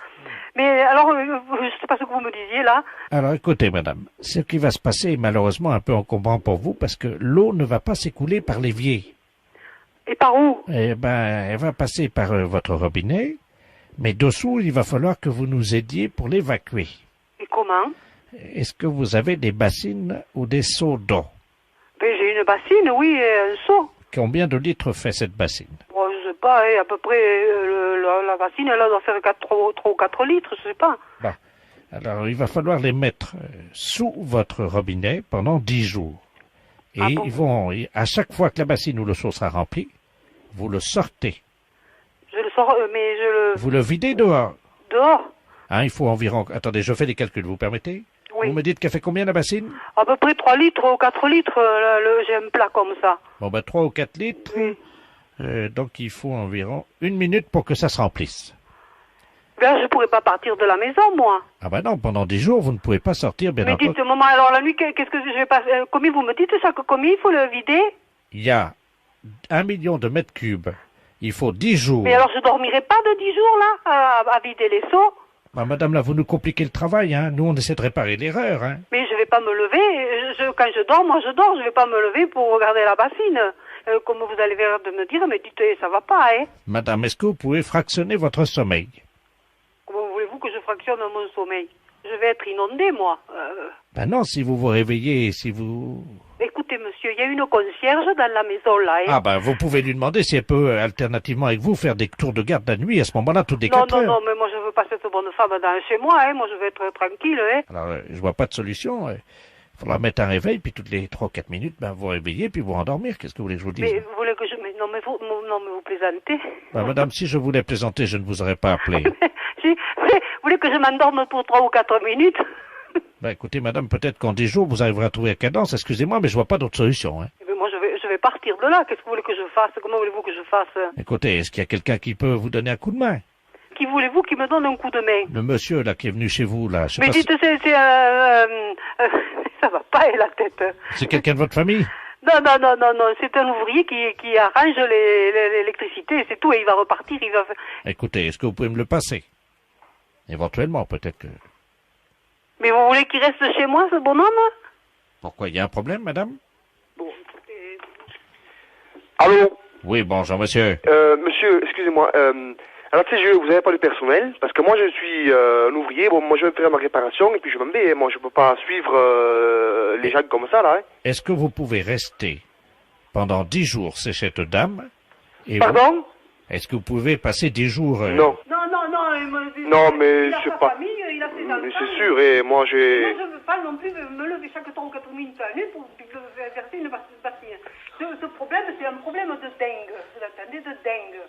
Q: Mais alors, je sais pas ce que vous me disiez, là.
H: Alors, écoutez, madame, ce qui va se passer est malheureusement un peu encombrant pour vous parce que l'eau ne va pas s'écouler par l'évier.
Q: Et par où?
H: Eh ben, elle va passer par votre robinet, mais dessous, il va falloir que vous nous aidiez pour l'évacuer.
Q: Et comment?
H: Est-ce que vous avez des bassines ou des seaux d'eau?
Q: Ben, j'ai une bassine, oui, et un seau.
H: Combien de litres fait cette bassine?
Q: Bon, je sais pas, hein, à peu près, la bassine, elle doit faire 3 ou 4 litres, je sais pas.
H: Bon. Alors, il va falloir les mettre sous votre robinet pendant 10 jours. Et
Q: Ah bon?
H: ils vont, à chaque fois que la bassine ou le seau sera rempli, vous le sortez.
Q: Je le sors, mais je le...
H: Vous le videz dehors.
Q: Dehors?
H: Hein, il faut environ... Attendez, je fais les calculs, vous permettez?
Q: Oui.
H: Vous me dites qu'elle fait combien la bassine?
Q: À peu près 3 litres ou 4 litres, j'ai un plat comme ça.
H: Bon, ben 3 ou 4 litres.
Q: Oui.
H: Donc, il faut environ 1 minute pour que ça se remplisse.
Q: Ben, je pourrais pas partir de la maison, moi.
H: Ah ben non, pendant 10 jours, vous ne pouvez pas sortir, bien
Q: Mais
H: entendu.
Q: dites, maman, alors la nuit, qu'est-ce que je vais pas... combien vous me dites ça? Combien il faut le vider?
H: Il y a 1 million de mètres cubes. Il faut 10 jours.
Q: Mais alors je dormirai pas de 10 jours, là, à vider les seaux?
H: Bah, madame, là, vous nous compliquez le travail, hein. Nous, on essaie de réparer l'erreur, hein.
Q: Mais je vais pas me lever. Quand je dors, moi je dors. Je vais pas me lever pour regarder la bassine. Comme vous allez venir de me dire, mais dites, ça va pas, hein.
H: Madame, est-ce que vous pouvez fractionner votre sommeil?
Q: Comment voulez-vous que je fractionne mon sommeil? Je vais être inondée, moi.
H: Ben non, si vous vous réveillez, si vous...
Q: Écoutez, monsieur, il y a une concierge dans la maison, là, hein.
H: Ah ben, vous pouvez lui demander si elle peut, alternativement avec vous, faire des tours de garde la nuit, à ce moment-là, toutes les 4 heures.
Q: Non, mais moi je veux pas cette bonne femme chez moi, hein. Moi je veux être tranquille, hein.
H: Alors, je vois pas de solution. Il faudra mettre un réveil, puis toutes les 3 ou 4 minutes, ben, vous réveillez, puis vous rendormir. Qu'est-ce que vous voulez que je vous dise?
Q: Mais vous voulez que je... Mais non, mais vous plaisantez.
H: Ben, madame, si je voulais plaisanter, je ne vous aurais pas appelé.
Q: Vous voulez que je m'endorme pour 3 ou 4 minutes?
H: Ben, écoutez, madame, peut-être qu'en 10 jours, vous arriverez à trouver la cadence. Excusez-moi, mais je vois pas d'autre solution, hein.
Q: Mais moi je vais partir de là. Qu'est-ce que vous voulez que je fasse? Comment voulez-vous que je fasse?
H: Écoutez, est-ce qu'il y a quelqu'un qui peut vous donner un coup de main?
Q: Qui voulez-vous qui me donne un coup de main?
H: Le monsieur, là, qui est venu chez vous, là, je sais
Q: Mais
H: pas
Q: dites,
H: si...
Q: ça va pas, la tête.
H: C'est quelqu'un de votre famille?
Q: Non, c'est un ouvrier qui arrange l'électricité, c'est tout, et il va repartir, il va...
H: Écoutez, est-ce que vous pouvez me le passer? Éventuellement, peut-être que...
Q: Mais vous voulez qu'il reste chez moi, ce bonhomme?
H: Pourquoi, il y a un problème, madame?
Q: Bon, écoutez...
K: Allô?
H: Oui, bonjour, monsieur.
K: Monsieur, excusez-moi, Alors, tu sais, vous avez pas de personnel, parce que moi, je suis un ouvrier. Bon, moi, je vais faire ma réparation, et puis je m'en vais. Moi, je peux pas suivre les gens comme ça, là. Hein.
E: Est-ce que vous pouvez rester pendant 10 jours chez cette dame et
K: Pardon?
E: Est-ce que vous pouvez passer 10 jours
K: Non. Non, mais
J: il a
K: je sais
J: sa
K: pas.
J: famille, il a ses enfants.
K: Mais c'est sûr, et moi, j'ai...
J: Moi, je veux pas non plus me lever chaque 3 ou 4 minutes à la nuit pour verser une bassine. Ce problème, c'est un problème de dingue. Vous entendez, de dingue.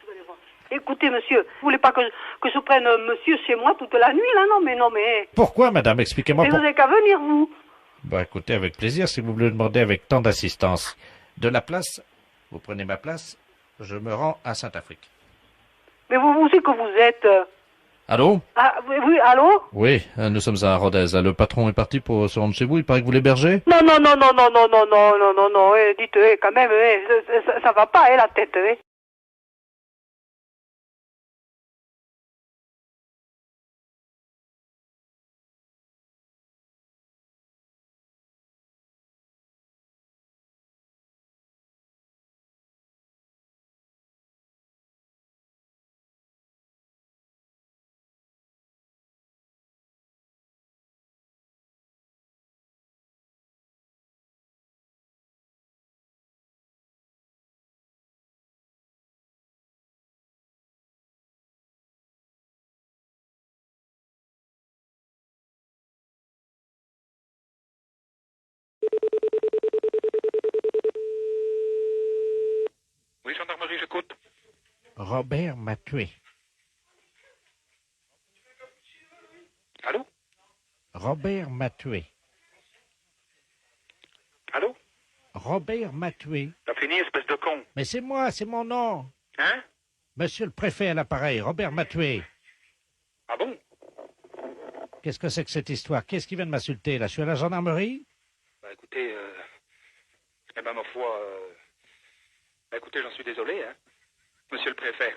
J: Vous allez voir. Écoutez, monsieur, vous voulez pas que je prenne monsieur chez moi toute la nuit, là? Non, mais...
E: Pourquoi, madame? Expliquez-moi
J: Mais vous
E: pourquoi.
J: n'avez qu'à venir, vous.
E: Bah, écoutez, avec plaisir, si vous me le demandez avec tant d'assistance. De la place, vous prenez ma place, je me rends à Saint-Afrique.
J: Mais vous c'est que vous êtes...
E: Allô?
J: Ah, oui, allô?
E: Oui, nous sommes à Rodez. Le patron est parti pour se rendre chez vous, il paraît que vous l'hébergez?
J: Non, dites, quand même, ça va pas, la tête,
O: Oui, gendarmerie, j'écoute.
E: Robert m'a tué.
O: Allô?
E: Robert m'a tué.
O: Allô?
E: Robert m'a tué.
O: T'as fini, espèce de con.
E: Mais c'est moi, c'est mon nom.
O: Hein?
E: Monsieur le préfet à l'appareil, Robert m'a tué.
O: Ah bon?
E: Qu'est-ce que c'est que cette histoire? Qu'est-ce qui vient de m'insulter, là? Je suis à la gendarmerie?
O: Bah écoutez, eh ben ma foi, bah écoutez, j'en suis désolé, hein, monsieur le préfet.